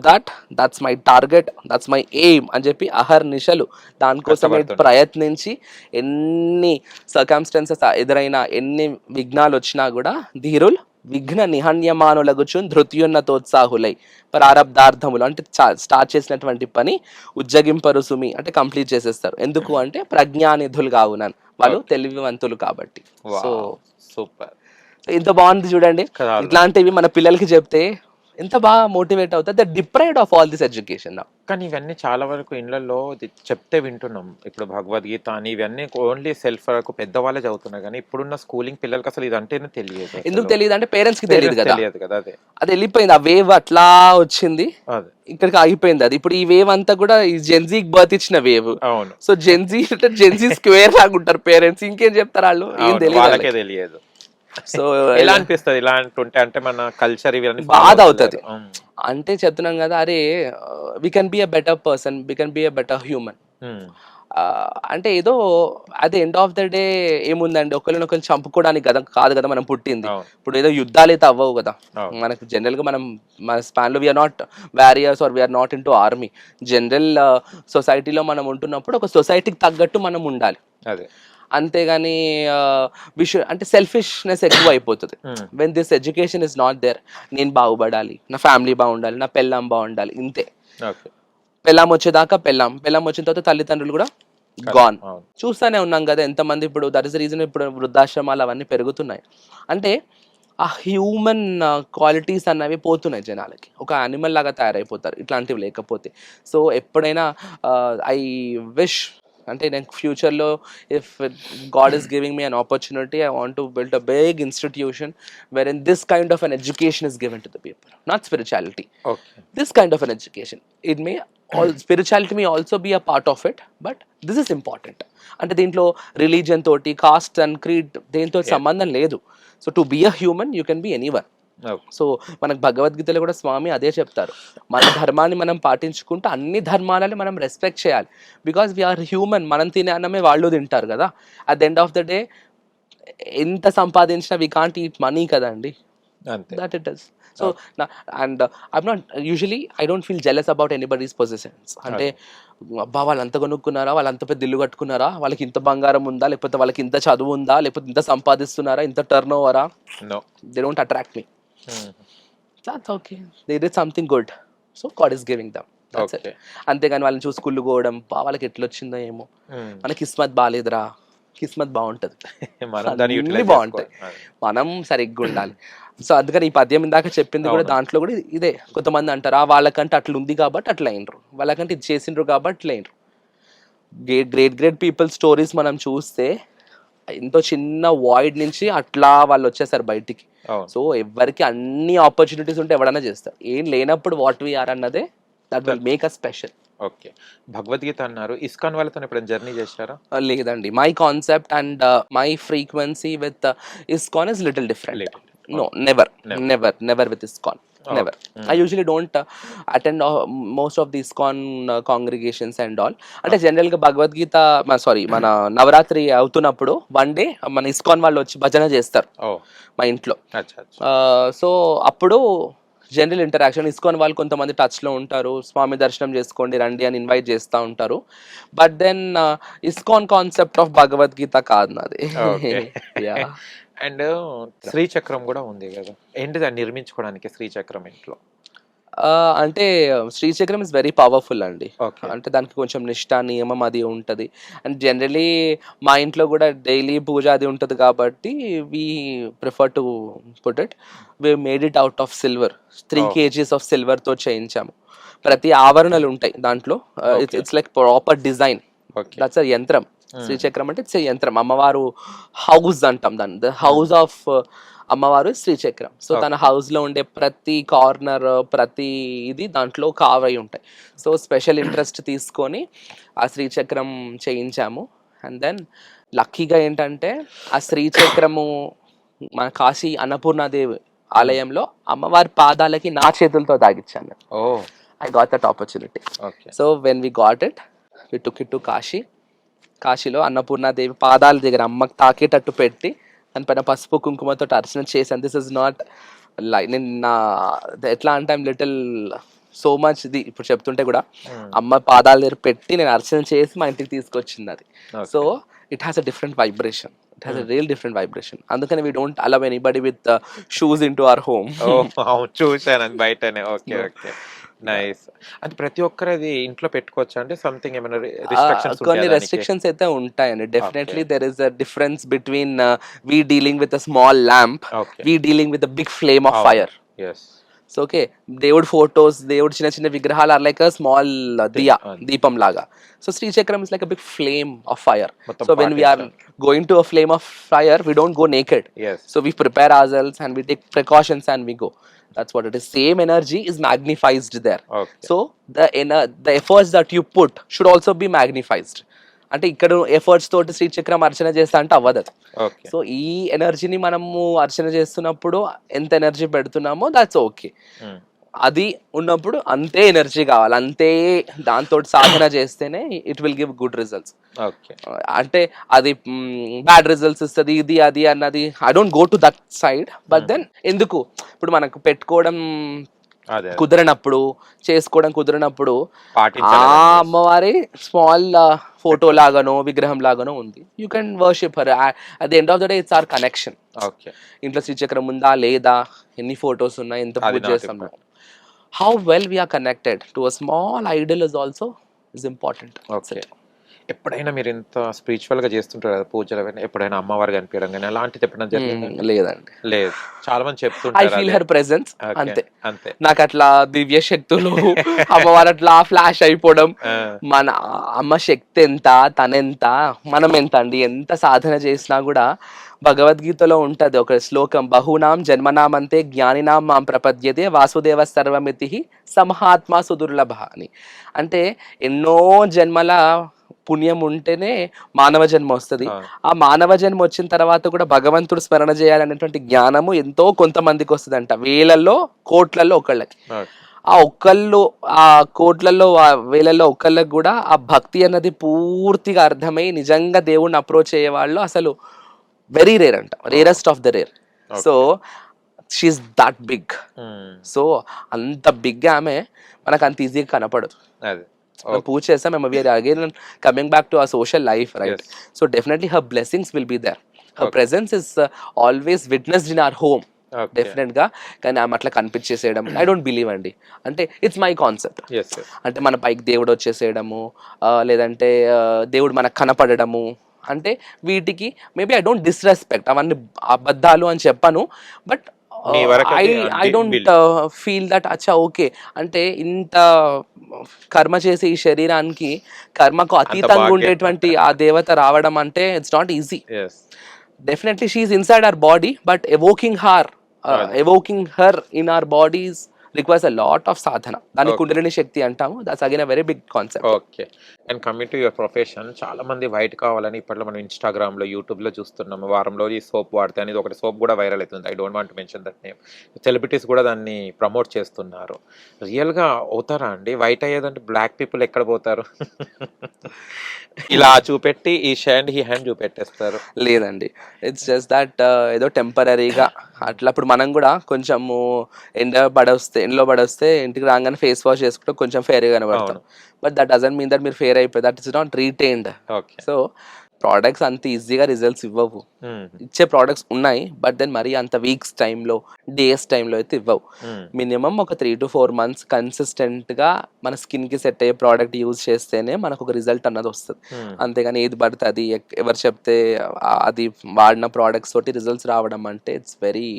that's my target, that's my aim అని చెప్పి అహర్నిశలు దానికోసమే ప్రయత్నించి ఎన్ని సర్కమ్స్టెన్సెస్ ఎదురైనా ఎన్ని విఘ్నాలు వచ్చినా కూడా ధీరులు విఘ్న నిహన్యమానులగుచు ధృత్యున్నతోత్సాహులై ప్రారబ్ధార్థములు అంటే స్టార్ట్ చేసినటువంటి పని ఉజ్జగింపరు సుమి అంటే కంప్లీట్ చేసేస్తారు. ఎందుకు అంటే ప్రజ్ఞానిధులు కావునని, వాళ్ళు తెలివివంతులు కాబట్టి. సో సూపర్, ఎంత బాగుంది చూడండి. ఇట్లాంటివి మన పిల్లలకి చెప్తే ఎంత బాగా మోటివేట్ అవుతుంది. They deprived of all this education. కానీ ఇవన్నీ చాలా వరకు ఇళ్లలో చెప్తే వింటున్నాం. ఇప్పుడు భగవద్గీత అని ఇవన్నీ ఓన్లీ సెల్ఫ్ వరకు పెద్దవాళ్ళే చదువుతున్నారు, కానీ ఇప్పుడున్న స్కూలింగ్ పిల్లలకి అసలు ఇది అంటేనే తెలియదు. ఎందుకు తెలియదు అంటే పేరెంట్స్ కి తెలియదు కదా. అదే అది వెళ్ళిపోయింది, ఆ వేవ్ అట్లా వచ్చింది, ఇక్కడికి ఆగిపోయింది అది. ఇప్పుడు ఈ వేవ్ అంతా కూడా ఈ జెన్జీకి బర్త్ ఇచ్చిన వేవ్. అవును. సో జెన్జీ స్క్వేర్ లాగా ఉంటారు పేరెంట్స్, ఇంకేం చెప్తారు వాళ్ళు, ఏం తెలియదు. సో ఎలా అనిపిస్తుంది ఇలాంటి ఉంటే? అంటే మన కల్చర్ ఇవన్నీ బాధ అవుతుంది. అంటే చెప్తున్నాం కదా, అరే we can be a better person, we can be a better human. అంటే ఏదో at end of the day ఏముందండి, ఒకరినొకరు చంపుకోవడానికి కదా కాదు కదా మనం పుట్టింది. ఇప్పుడు ఏదో యుద్ధాలు అయితే అవ్వవు కదా మనకు. జనరల్ గా మనం మన స్పాన్ లో we're not warriors or we're not into army. General సొసైటీలో మనం ఉంటున్నప్పుడు ఒక సొసైటీకి తగ్గట్టు మనం ఉండాలి. అదే. అంతేగాని అంటే సెల్ఫిష్నెస్ ఎక్కువ అయిపోతుంది. When this education is not there, నేను బాగుపడాలి, నా ఫ్యామిలీ బాగుండాలి, నా పెళ్ళాం బాగుండాలి, ఇంతే. పెళ్ళాం వచ్చేదాకా పెళ్ళాం వచ్చిన తర్వాత తల్లిదండ్రులు కూడా గాన్. చూస్తూనే ఉన్నాం కదా ఎంతమంది. ఇప్పుడు దట్ ఇస్ ద రీజన్ ఇప్పుడు వృద్ధాశ్రమాలు అవన్నీ పెరుగుతున్నాయి. అంటే ఆ హ్యూమన్ క్వాలిటీస్ అన్నవి పోతున్నాయి జనాలకి, ఒక యానిమల్ లాగా తయారైపోతారు ఇట్లాంటివి లేకపోతే. సో ఎప్పుడైనా ఐ విష్ అంటే నేను ఫ్యూచర్లో if God is giving me an opportunity, I want to build a big institution where in this kind of an education is given to the people, not spirituality. This kind of an education, it may spirituality may also be a part of it, but this is important. అంటే దీంట్లో religion తోటి, cost and creed దేంతో సంబంధం లేదు. So to be a human you can be anyone. So మనకు భగవద్గీతలో కూడా స్వామి అదే చెప్తారు, మన ధర్మాన్ని మనం పాటించుకుంటూ అన్ని ధర్మాలని మనం రెస్పెక్ట్ చేయాలి. బికాస్ వీఆర్ హ్యూమన్, మనం తినే అన్నమే వాళ్ళు తింటారు కదా. At the end of the day ఎంత సంపాదించినా వీ కాంట్ ఈట్ మనీ కదండి. That it is. So and I'm not usually I don't feel jealous about anybody's positions. అంటే అబ్బా వాళ్ళు అంత కొనుక్కున్నారా, వాళ్ళు అంత పెద్ద ఇల్లు కట్టుకున్నారా, వాళ్ళకి ఇంత బంగారం ఉందా, లేకపోతే వాళ్ళకి ఇంత చదువు ఉందా, లేకపోతే ఇంత సంపాదిస్తున్నారా, ఇంత టర్న్ ఓవరా, they don't attract me. That's okay. They did something good. So God is giving them. That's it. అంతేగాని వాళ్ళని చూసి కుళ్ళుకోవడం, వాళ్ళకి ఎట్లా వచ్చిందో ఏమో, మన కిస్మత్ బాగాలేదురా, కిస్మత్ బాగుంటది, అన్ని బాగుంటాయి, మనం సరిగ్గా ఉండాలి. సో అందుకని ఈ పద్యం ఇందాక చెప్పింది కూడా దాంట్లో కూడా ఇదే. కొంతమంది అంటారు వాళ్ళకంటే అట్లా ఉంది కాబట్టి అట్లా అయినరు, వాళ్ళకంటే ఇది చేసిండ్రు కాబట్టి అట్లా అయినరు. గ్రేట్ పీపుల్ స్టోరీస్ మనం చూస్తే ఎంతో చిన్న వాయిడ్ నుంచి అట్లా వాళ్ళు వచ్చేసారు బయటికి. సో ఎవరికి అన్ని ఆపర్చునిటీస్ ఉంటే ఎవడన్నా చేస్తారు, ఏం లేనప్పుడు వాట్ వి ఆర్ అన్నదే that will make a special. Okay. Bhagavad Gita అన్నారు. ఇస్కాన్ వాళ్ళతో ఎప్పుడైనా జర్నీ చేశారా? లేదండి, my concept and my frequency with ISKCON is little different. Little. No, Okay. never with ISKCON. Never. I usually don't attend most of the ISKCON congregations and all. అంటే general గా భగవద్గీత మన నవరాత్రి అవుతున్నప్పుడు one day మన ISKCON వాళ్ళు వచ్చి భజన చేస్తారు ఓ మా ఇంట్లో. అచ్చా అచ్చా. సో అప్పుడు జనరల్ ఇంటరాక్షన్, ఇస్కాన్ వాళ్ళు కొంతమంది టచ్ లో ఉంటారు, స్వామి దర్శనం చేసుకోండి రండి అని ఇన్వైట్ చేస్తూ ఉంటారు. But then ISKCON concept of Bhagavad Gita కాదు నాది. Okay. యా. అండ్ శ్రీచక్రం కూడా ఉంది కదా, ఏంటిది అది నిర్మించుకోవడానికి శ్రీచక్రం ఇంట్లో? అంటే శ్రీచక్రం ఇస్ వెరీ పవర్ఫుల్ అండి. Okay. అంటే దానికి కొంచెం నిష్ఠ నియమం అది ఉంటుంది. అండ్ జనరలీ మా ఇంట్లో కూడా డైలీ పూజ అది ఉంటుంది కాబట్టి we prefer to put it. We made it out of silver. 3 kgs of silver తో చేయించాము. ప్రతి ఆవరణలు ఉంటాయి దాంట్లో. It's like proper design. Okay. That's a యంత్రం. శ్రీచక్రం అంటే ఇట్స్ యంత్రం. అమ్మవారు హౌస్ అంటాం దాన్ని. ద హౌస్ ఆఫ్ అమ్మవారు శ్రీచక్రం. సో తన హౌస్ లో ఉండే ప్రతి కార్నర్, ప్రతి ఇది దాంట్లో కావై ఉంటాయి. సో స్పెషల్ ఇంట్రెస్ట్ తీసుకొని ఆ శ్రీచక్రం చేయించాము. అండ్ దెన్ లక్కీగా ఏంటంటే ఆ శ్రీచక్రము మన కాశీ అన్నపూర్ణాదేవి ఆలయంలో అమ్మవారి పాదాలకి నా చేతులతో తాగిచ్చాను. Oh I got that opportunity. Okay. So when we got it, we took it to Kashi. కాశీలో అన్నపూర్ణాదేవి పాదాల దగ్గర అమ్మకి తాకేటట్టు పెట్టి దానిపైన పసుపు కుంకుమతో అర్చన చేశాను. దిస్ ఇస్ నాట్ లైక్ నేను నా ఎట్లా అంటే ఐమ్ లిటిల్ సో మచ్ ఇది ఇప్పుడు చెప్తుంటే కూడా అమ్మ పాదాల దగ్గర పెట్టి నేను అర్చన చేసి మా ఇంటికి తీసుకొచ్చింది అది. So it has a different vibration. It has a real different vibration. అందుకని we don't allow anybody with shoes in to our home. చూసాను అది బయటనే. Okay okay, nice. అది ప్రతి ఒక్కరు అది ఇంట్లో పెట్టుకోవచ్చు అంటే సంథింగ్ ఏమైనా రిస్ట్రిక్షన్స్? కొన్ని రెస్ట్రిక్షన్స్ అయితే ఉంటాయండి. Definitely there is a difference between we dealing with a small lamp, we dealing with a big flame of fire. So okay, దేవుడి ఫోటోస్, దేవుడి చిన్న చిన్న విగ్రహాలు are like a small diya, దీపం లాగా. సో శ్రీచక్రం is like a big flame of fire. So when we are going to a flame of fire, we don't go naked. So we prepare ourselves and we take precautions and we go. That's what it is. Same energy is magnified there. Okay. So the efforts that you put should also be magnified. అంటే ఇక్కడ efforts తోటి శ్రీచక్రం అర్చన చేస్తా అంటే అవ్వదు. So ఈ ఎనర్జీని మనము అర్చన చేస్తున్నప్పుడు ఎంత ఎనర్జీ పెడుతున్నామో దాట్స్ ఓకే. అది ఉన్నప్పుడు అంతే ఎనర్జీ కావాలి, అంతే దాంతో సాధన చేస్తేనే it will give good results. అంటే అది బ్యాడ్ రిజల్ట్స్ ఇస్తుంది ఇది అది అన్నది I don't go to that side. But then ఎందుకు ఇప్పుడు మనకు పెట్టుకోవడం కుదరనప్పుడు, చేసుకోవడం కుదరనప్పుడు ఆ అమ్మవారి స్మాల్ ఫోటో లాగానో విగ్రహం లాగానో ఉంది. You can worship her. At the end of the day it's our connection. ఇంట్లో శ్రీచక్రం ఉందా లేదా, ఎన్ని ఫొటోస్ ఉన్నాయి, ఎంత పూజ చేస్తాం, how well we are connected to a small idol is also is important. Okay. ఎప్పుడైనా మీరు ఇంత స్పిరిచువల్ గా చేస్తుంటారు కదా పూజలు, ఎప్పుడైనా అమ్మవారు కనిపించడం కానీ అలాంటిది ఎప్పుడైనా జరిగింది? లేదండి, లేదు. చాలా మంది ఐ చెప్తుంటారు ఫీల్ హర్ ప్రెజెన్స్. అంతే అంతే. నాకు అట్లా దివ్య శక్తులు అమ్మవారు అట్లా ఫ్లాష్ అయిపోవడం, మన అమ్మ శక్తి ఎంత, తనెంత, మనం ఎంత అండి, ఎంత సాధన చేసినా కూడా భగవద్గీతలో ఉంటది ఒక శ్లోకం, బహూనాం జన్మనామంతే జ్ఞానినాం మాం ప్రపద్యతే వాసుదేవ సర్వమితి సమహాత్మా సుదుర్లభ అని. అంటే ఎన్నో జన్మల పుణ్యం ఉంటేనే మానవ జన్మ వస్తుంది. ఆ మానవ జన్మ వచ్చిన తర్వాత కూడా భగవంతుడు స్మరణ చేయాలనేటువంటి జ్ఞానము ఎంతో కొంతమందికి వస్తుంది అంట, వేలల్లో కోట్లలో ఒకళ్ళకి. ఆ ఒక్కళ్ళు, ఆ కోట్లలో, ఆ వేలల్లో ఒక్కళ్ళకి కూడా ఆ భక్తి అన్నది పూర్తిగా అర్థమై నిజంగా దేవుణ్ణి అప్రోచ్ అయ్యే వాళ్ళు అసలు వెరీ రేర్ అంట, rarest of the rare. So she is that big. So అంత బిగ్ ఆమె మనకు అంత ఈజీగా కనపడదు. పూజ చేస్తాం మేము, we are again coming back to our social life, right? So definitely her blessings will be there. Her presence is always witnessed in our home, definite గా. కానీ ఆమె అట్లా కనిపించేసేయడం ఐ డోంట్ బిలీవ్ అండి. అంటే ఇట్స్ మై కాన్సెప్ట్. అంటే మన పైకి దేవుడు వచ్చేసేయడము, లేదంటే దేవుడు మనకు కనపడము, అంటే వీటికి మేబీ ఐ డోంట్ డిస్రెస్పెక్ట్, అవన్నీ అబద్ధాలు అని చెప్పను. But I don't feel that అచ్చా ఓకే అంటే ఇంత కర్మ చేసే ఈ శరీరానికి కర్మకు అతీతంగా ఉండేటువంటి ఆ దేవత రావడం అంటే it's not easy. Definitely she is inside our body, but evoking her in our bodies requires a lot of sadhana. దాన్ని Okay. కుండలిని శక్తి అంటాము. That's again a very big concept. Okay. And coming to your profession, చాలా మంది white కావాలని ఇప్పట్లో మనం ఇన్‌స్టాగ్రామ్‌లో, యూట్యూబ్‌లో చూస్తున్నాము. వారంలో ఈ సోప్ వాడితే అనేది ఒకటి సోప్ కూడా వైరల్ అవుతుంది. I don't want to mention that name. Celebrities కూడా దాన్ని ప్రమోట్ చేస్తున్నారు. రియల్‌గా అవుతారా అండి? వైట్ అయ్యేదంటే బ్లాక్ పీపుల్ ఎక్కడ పోతారు? ఇలా చూపెట్టి ఈ హ్యాండ్ చూపెట్టేస్తారు. లేదండి, ఇట్స్ జస్ట్ దట్ ఏదో టెంపరరీగా అట్లా. ఇప్పుడు మనం కూడా కొంచెము ఎండలో పడొస్తే ఇంటికి రాగానే ఫేస్ వాష్ చేసుకుంటే కొంచెం ఫేర్గా కనబడతాం. But that doesn't mean that మీరు ఫేర్ అయిపోయి, that is not retained. Okay. So products అంత ఈజీగా రిజల్ట్స్ ఇవ్వవు. హ్మ్. ఇచ్చే ప్రోడక్ట్స్ ఉన్నాయి, బట్ దెన్ మరీ అంత వీక్స్ టైంలో, డేస్ టైంలో అయితే ఇవ్వవు. హ్మ్. మినిమం ఒక 3 to 4 months కన్సిస్టెంట్గా మన స్కిన్కి సెట్ అయ్యే ప్రోడక్ట్ యూజ్ చేస్తేనే మనకు ఒక రిజల్ట్ అన్నది వస్తుంది. హ్మ్. అంతేగాని ఏది పడితే అది ఎవరు చెప్తే అది వాడిన ప్రోడక్ట్స్ తోటి రిజల్ట్స్ రావడం అంటే it's very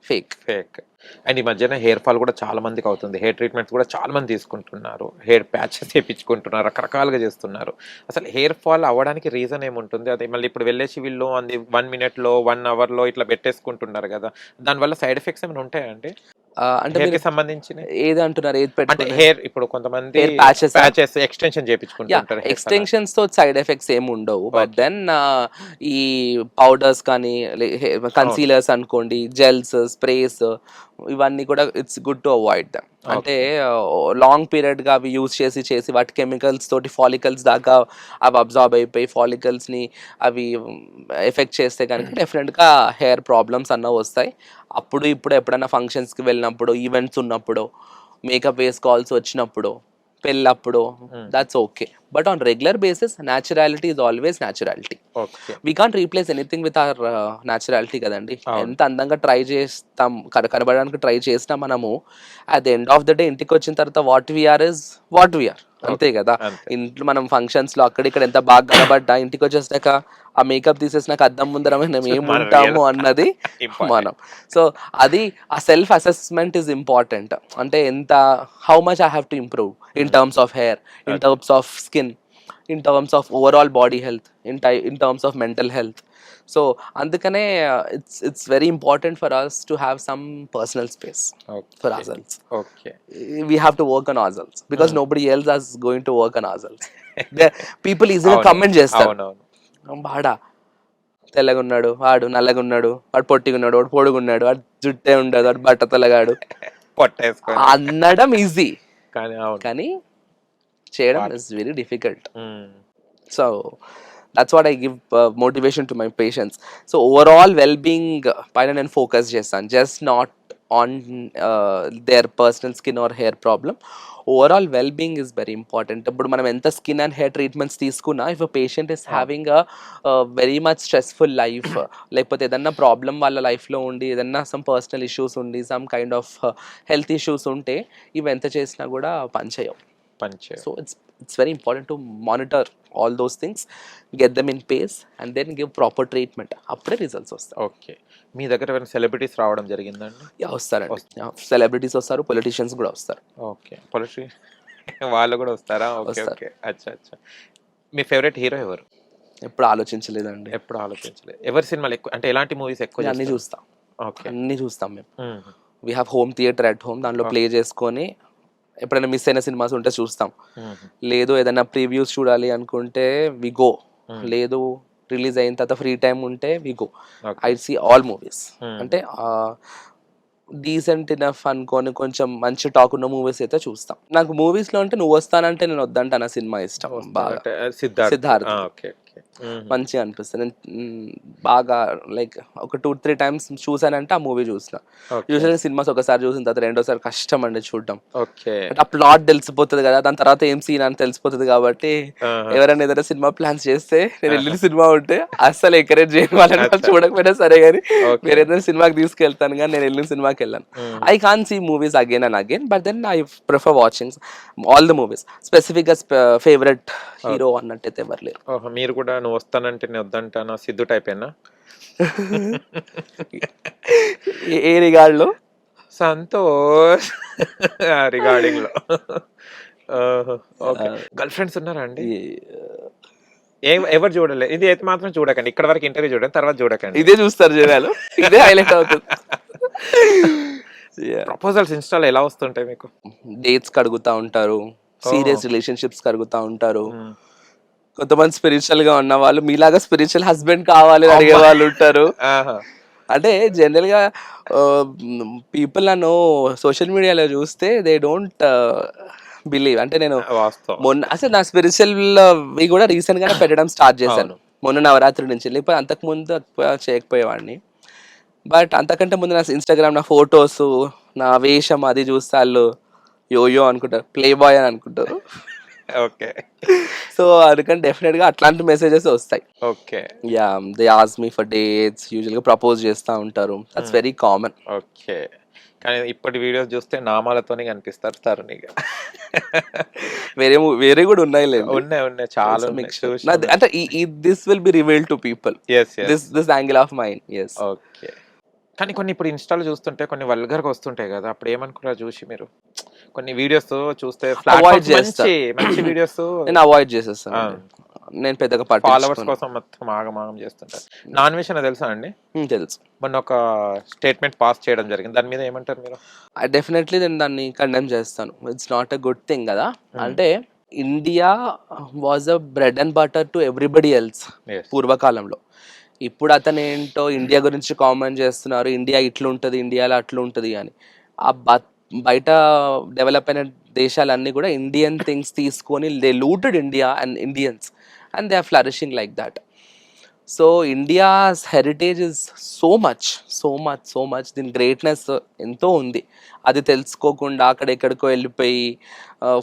fake. Fake. And ఈ మధ్యన హెయిర్ ఫాల్ కూడా చాలా మందికి అవుతుంది. హెయిర్ ట్రీట్మెంట్స్ కూడా చాలా మంది తీసుకుంటున్నారు. హెయిర్ ప్యాచెస్ వేయించుకుంటున్నారు. రకరకాలుగా చేస్తున్నారు. అసలు హెయిర్ ఫాల్ అవ్వడానికి రీజన్ ఏముంటుంది? అది మళ్ళీ ఇప్పుడు వెళ్ళేసి వీళ్ళు అది 1 minute, 1 hour ఇట్లా పెట్టేసుకుంటున్నారు కదా! దానివల్ల సైడ్ ఎఫెక్ట్స్ ఏమైనా ఉంటాయా అండి? అంటే హెయిర్ కి మీరు సంబంధించినవి? ఏది అంటున్నారు, ఏది అంటే పెట్టుకున్నారు? హెయిర్ ఇప్పుడు కొంతమంది Hair patches ఆ? ప్యాచెస్ ఎక్స్టెన్షన్ చేయించుకుంటుంటారు. ఎక్స్టెన్షన్స్ తో సైడ్ ఎఫెక్ట్స్ ఏమి ఉండవు. But Okay. దెన్ ఈ పౌడర్స్ కానీ కన్సీలర్స్ అనుకోండి, జెల్స్, స్ప్రేస్, ఇవన్నీ కూడా it's good to avoid them. అంటే లాంగ్ పీరియడ్ గా అవి యూజ్ చేసి వాటి కెమికల్స్ తోటి ఫాలికల్స్ దాకా అవి అబ్జార్బ్ అయిపోయి ఫాలికల్స్ ని అవి ఎఫెక్ట్ చేస్తే కనుక డెఫినెట్ గా హెయిర్ ప్రాబ్లమ్స్ అన్న వస్తాయి. అప్పుడు ఇప్పుడు ఎప్పుడైనా ఫంక్షన్స్ కి వెళ్ళినప్పుడు, ఈవెంట్స్ ఉన్నప్పుడు, మేకప్ వేసుకోవాల్సి వచ్చినప్పుడు, పెళ్ళప్పుడు, that's okay. But on regular basis naturality is always naturality. Okay. We can't replace anything with our naturality కదండి. అవును. ఎంత అందంగా ట్రై చేస్తాం, కనబడడానికి ట్రై చేసినా మనము at the end of the day ఇంటికి వచ్చిన తర్వాత what we are is what we are, అంతే కదా. అంతే. ఇంట్లో మనం ఫంక్షన్స్ లో అక్కడిక్కడ ఎంత బాగా కనబడ్డా ఇంటికి వచ్చేసాక ఆ మేకప్ తీసేసినాక అద్దం ముందర మనం ఏముంటాము అన్నది Important. మనం. సో అది ఆ సెల్ఫ్ అసెస్మెంట్ ఈజ్ ఇంపార్టెంట్. అంటే ఎంత, how much I have to improve in terms of hair, in terms of skin, in terms of overall body health, in terms of mental health. So అందుకనే it's very important for us to have some personal space for ourselves. Okay. We have to work on ourselves because nobody else is going to work on ourselves. People easily అవును. comment చేస్తారు, అవునవును. వాడా తెల్లగా ఉన్నాడు, వాడు నల్లగా ఉన్నాడు, వాడు పొట్టిగా ఉన్నాడు, వాడు పొడుగున్నాడు, వాడు జుట్టే ఉండదు, వాడు బట్ట తెల్లగాడు పొట్టేసుకొని. అనడం ఈజీ, కానీ అవును. కానీ చేయడం Hard. Is very difficult. Hmm. So that's what I give motivation to my patients. So overall well-being పైన నేను ఫోకస్ చేస్తాను, just not on their personal skin or hair problem. Overall well being is very important. ఇప్పుడు మనం ఎంత skin and hair treatments తీసుకున్నా, if a patient is having a very much stressful life, లేకపోతే ఏదన్నా problem వాళ్ళ లైఫ్లో ఉండి, ఏదన్నా సమ్ పర్సనల్ ఇష్యూస్ ఉండి, some kind of health issues ఉంటే ఇవి ఎంత చేసినా కూడా పనిచేయవు. పంచే. So it's very important to monitor all those things, get them in pace, and then give proper treatment. అప్పుడే రిజల్ట్స్ వస్తాయి. ఓకే. మీ దగ్గర ఎవరైనా సెలబ్రిటీస్ రావడం జరిగిందండి? వస్తారండి, సెలబ్రిటీస్ వస్తారు, పొలిటీషియన్స్ కూడా వస్తారు. ఓకే. పొలిటీ వాళ్ళు కూడా వస్తారా? ఓకే. వస్తారు. ఓకే. అచ్చా అచ్చా. మీ ఫేవరెట్ హీరో ఎవరు? ఎప్పుడు ఆలోచించలేదండి. ఎప్పుడు ఆలోచించలేదు. ఎవరి సినిమాలు ఎక్కువ, అంటే ఎలాంటి మూవీస్ ఎక్కువ అన్ని చూస్తారు? చూస్తాం, ఓకే. అన్ని చూస్తాం మేము. మ్మ్. We have home theatre at home, దాంట్లో ప్లే చేసుకొని ఎప్పుడైనా మిస్ అయిన సినిమాస్ ఉంటే చూస్తాం. మ్మ్. లేదు ఏదైనా ప్రీవ్యూస్ చూడాలి అనుకుంటే వి గో. Hmm. లేదు రిలీజ్ అయిన తర్వాత ఫ్రీ టైం ఉంటే we go. Okay. I see all movies. Hmm. అంటే డీసెంట్ ఇనఫ్ అనుకొని కొంచెం మంచి టాక్ ఉన్న మూవీస్ అయితే చూస్తాం. నాకు మూవీస్ లో అంటే నువ్వు వస్తానంటే నేను వద్దంట నా సినిమా ఇష్టం బాగా. అంటే సిద్ధార్థ్. సిద్ధార్థ్ మంచిగా అనిపిస్తుంది. బాగా లైక్ ఒక 2-3 times చూసానంటే ఆ మూవీ చూసిన. యూజువల్గా సినిమాస్ ఒకసారి చూసిన తర్వాత రెండోసారి కష్టం అండి చూడడం. ఓకే. అంటే ఆ ప్లాట్ తెలిసిపోతుంది కదా, దాని తర్వాత ఏం సీన్ అని తెలిసిపోతుంది కాబట్టి ఎవరైనా ఏదైనా సినిమా ప్లాన్స్ చేస్తే నేను వెళ్ళిన సినిమా ఉంటే అస్సలు ఎంకరేజ్ చేయని వాళ్ళని చూడకపోయినా సరే కానీ వేరే ఏదైనా సినిమాకి తీసుకెళ్తాను, కానీ నేను వెళ్ళిన సినిమాకి వెళ్ళాను. I can see movies again and again, but then I prefer watching all the movies. Specific గా ఫేవరెట్ హీరో అన్నట్టయితే ఎవరు లేరు. మీరు కూడా నువ్వు వస్తానంటే నేను వద్దంటానా సిద్ధు టైపేనా? ఏ రిగార్డ్ లో? సంతోష్ రిగార్డింగ్ లో. ఓకే. గర్ల్ ఫ్రెండ్స్ ఉన్నారా అండి? ఎవరు చూడలే. ఇది అయితే మాత్రం చూడకండి, ఇక్కడ వరకు ఇంటర్వ్యూ చూడండి, తర్వాత చూడకండి. ఇదే చూస్తారు జనాలు, ఇదే హైలైట్ అవుతుంది. ప్రపోజల్స్ ఇన్స్టాలో ఎలా వస్తుంటాయి మీకు? డేట్స్ కడుగుతా ఉంటారు, సీరియస్ రిలేషన్షిప్స్ కడుగుతా ఉంటారు. కొంతమంది స్పిరిచువల్ గా ఉన్న వాళ్ళు మీలాగా స్పిరిచువల్ హస్బెండ్ కావాలి అని అడిగే వాళ్ళు ఉంటారు. అంటే జనరల్ గా పీపుల్ నన్ను సోషల్ మీడియాలో చూస్తే దే డోంట్ బిలీవ్. అంటే నేను వాస్తవం. మొన్న అసలు నా స్పిరిచువల్ కూడా రీసెంట్ గానే పెట్టడం స్టార్ట్ చేశాను, మొన్న నవరాత్రి నుంచి. లేకపోతే అంతకు ముందు చేయకపోయేవాడిని. బట్ అంతకంటే ముందు నా ఇన్స్టాగ్రామ్ నా ఫొటోస్, నా వేషం అది చూస్తే వాళ్ళు యోయో అనుకుంటారు, ప్లే బాయ్ అని అనుకుంటారు. ఓకే. సో అందుకని డెఫినెట్ గా అట్లాంటి మెసేజెస్ వస్తాయి. Okay. Yeah, they ask me for dates, usual గా ప్రపోజ్ చేస్తా ఉంటారు. That's very common. ఓకే. కానీ ఇప్పటి వీడియోస్ చూస్తే నామాలతోనే కనిపిస్తారు తరుణిగా. వేరే కూడా ఉన్నాయి ఉన్నాయి చాలా ఉన్నాయి. అంటే this will be reveal to people, yes yes this angle of mind. yes. Okay. కానీ కొన్ని ఇప్పుడు ఇన్స్టాలో చూస్తుంటే కొన్ని వల్గర్ గా వస్తుంటాయి కదా, అప్పుడు ఏమనుకున్నా చూసి మీరు? కొన్ని వీడియోస్ చూస్తే Avoid చేస్తా. మంచి వీడియోస్ నేను అవాయిడ్ చేసేస్తాను. నేను పెద్దగా ఫాలోవర్స్ కోసం మొత్తం ఆగమాగం చేస్తుంటారు. నాన్ వెజ్ అని తెలుసా అండి? తెలుసు. మొన్న ఒక స్టేట్మెంట్ పాస్ చేయడం జరిగింది, దాని మీద ఏమంటారు మీరు? డెఫినెట్లీ నేను దాన్ని కండెమ్ చేస్తాను. It's not a good thing కదా. అంటే India was a bread and butter to everybody else పూర్వకాలంలో. ఇప్పుడు అతను ఏంటో ఇండియా గురించి కామెంట్ చేస్తున్నారు, ఇండియా ఇట్లుంటుంది, ఇండియాలో అట్లుంటుంది అని. ఆ బయట డెవలప్ అయిన దేశాలన్నీ కూడా ఇండియన్ థింగ్స్ తీసుకొని they looted India and Indians and they are flourishing like that. So India's heritage is so much. దీని గ్రేట్నెస్ ఎంతో ఉంది. అది తెలుసుకోకుండా అక్కడెక్కడికో వెళ్ళిపోయి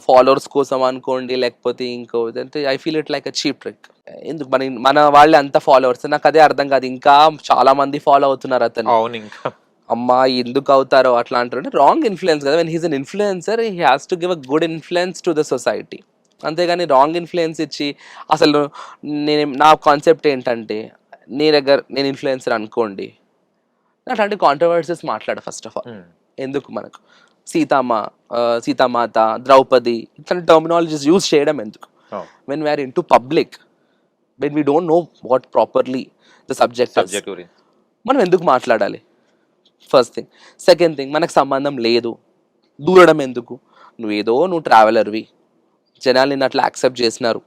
ఫాలోవర్స్ కోసం అనుకోండి, లేకపోతే ఇంకో అంటే I feel it like a cheap trick. ఎందుకు మన వాళ్ళే అంత ఫాలోవర్స్, నాకు అదే అర్థం కాదు. ఇంకా చాలా మంది ఫాలో అవుతున్నారు అతను. అవును, ఇంకా అమ్మా ఎందుకు అవుతారో అట్లా అంటారు. అంటే రాంగ్ ఇన్ఫ్లుయెన్స్ కదా. When he's an influencer he has to give a good influence to the society. అంతేగాని రాంగ్ ఇన్ఫ్లుయెన్స్ ఇచ్చి అసలు నా కాన్సెప్ట్ ఏంటంటే నేను ఇన్ఫ్లుయెన్సర్ అనుకోండి, అట్లాంటి కాంట్రవర్సీస్ మాట్లాడ ఫస్ట్ ఆఫ్ ఆల్. ఎందుకు మనకు సీతామాత, ద్రౌపది ఇట్లాంటి టర్మినాలజీస్ యూజ్ చేయడం ఎందుకు? When we are into public, when we don't know what properly the subject మనం ఎందుకు మాట్లాడాలి? First thing. సెకండ్ థింగ్, మనకు సంబంధం లేదు, దూరడం ఎందుకు? నువ్వు ట్రావెలర్వి, జనాలు నిన్ను అట్లా యాక్సెప్ట్ చేసినారు,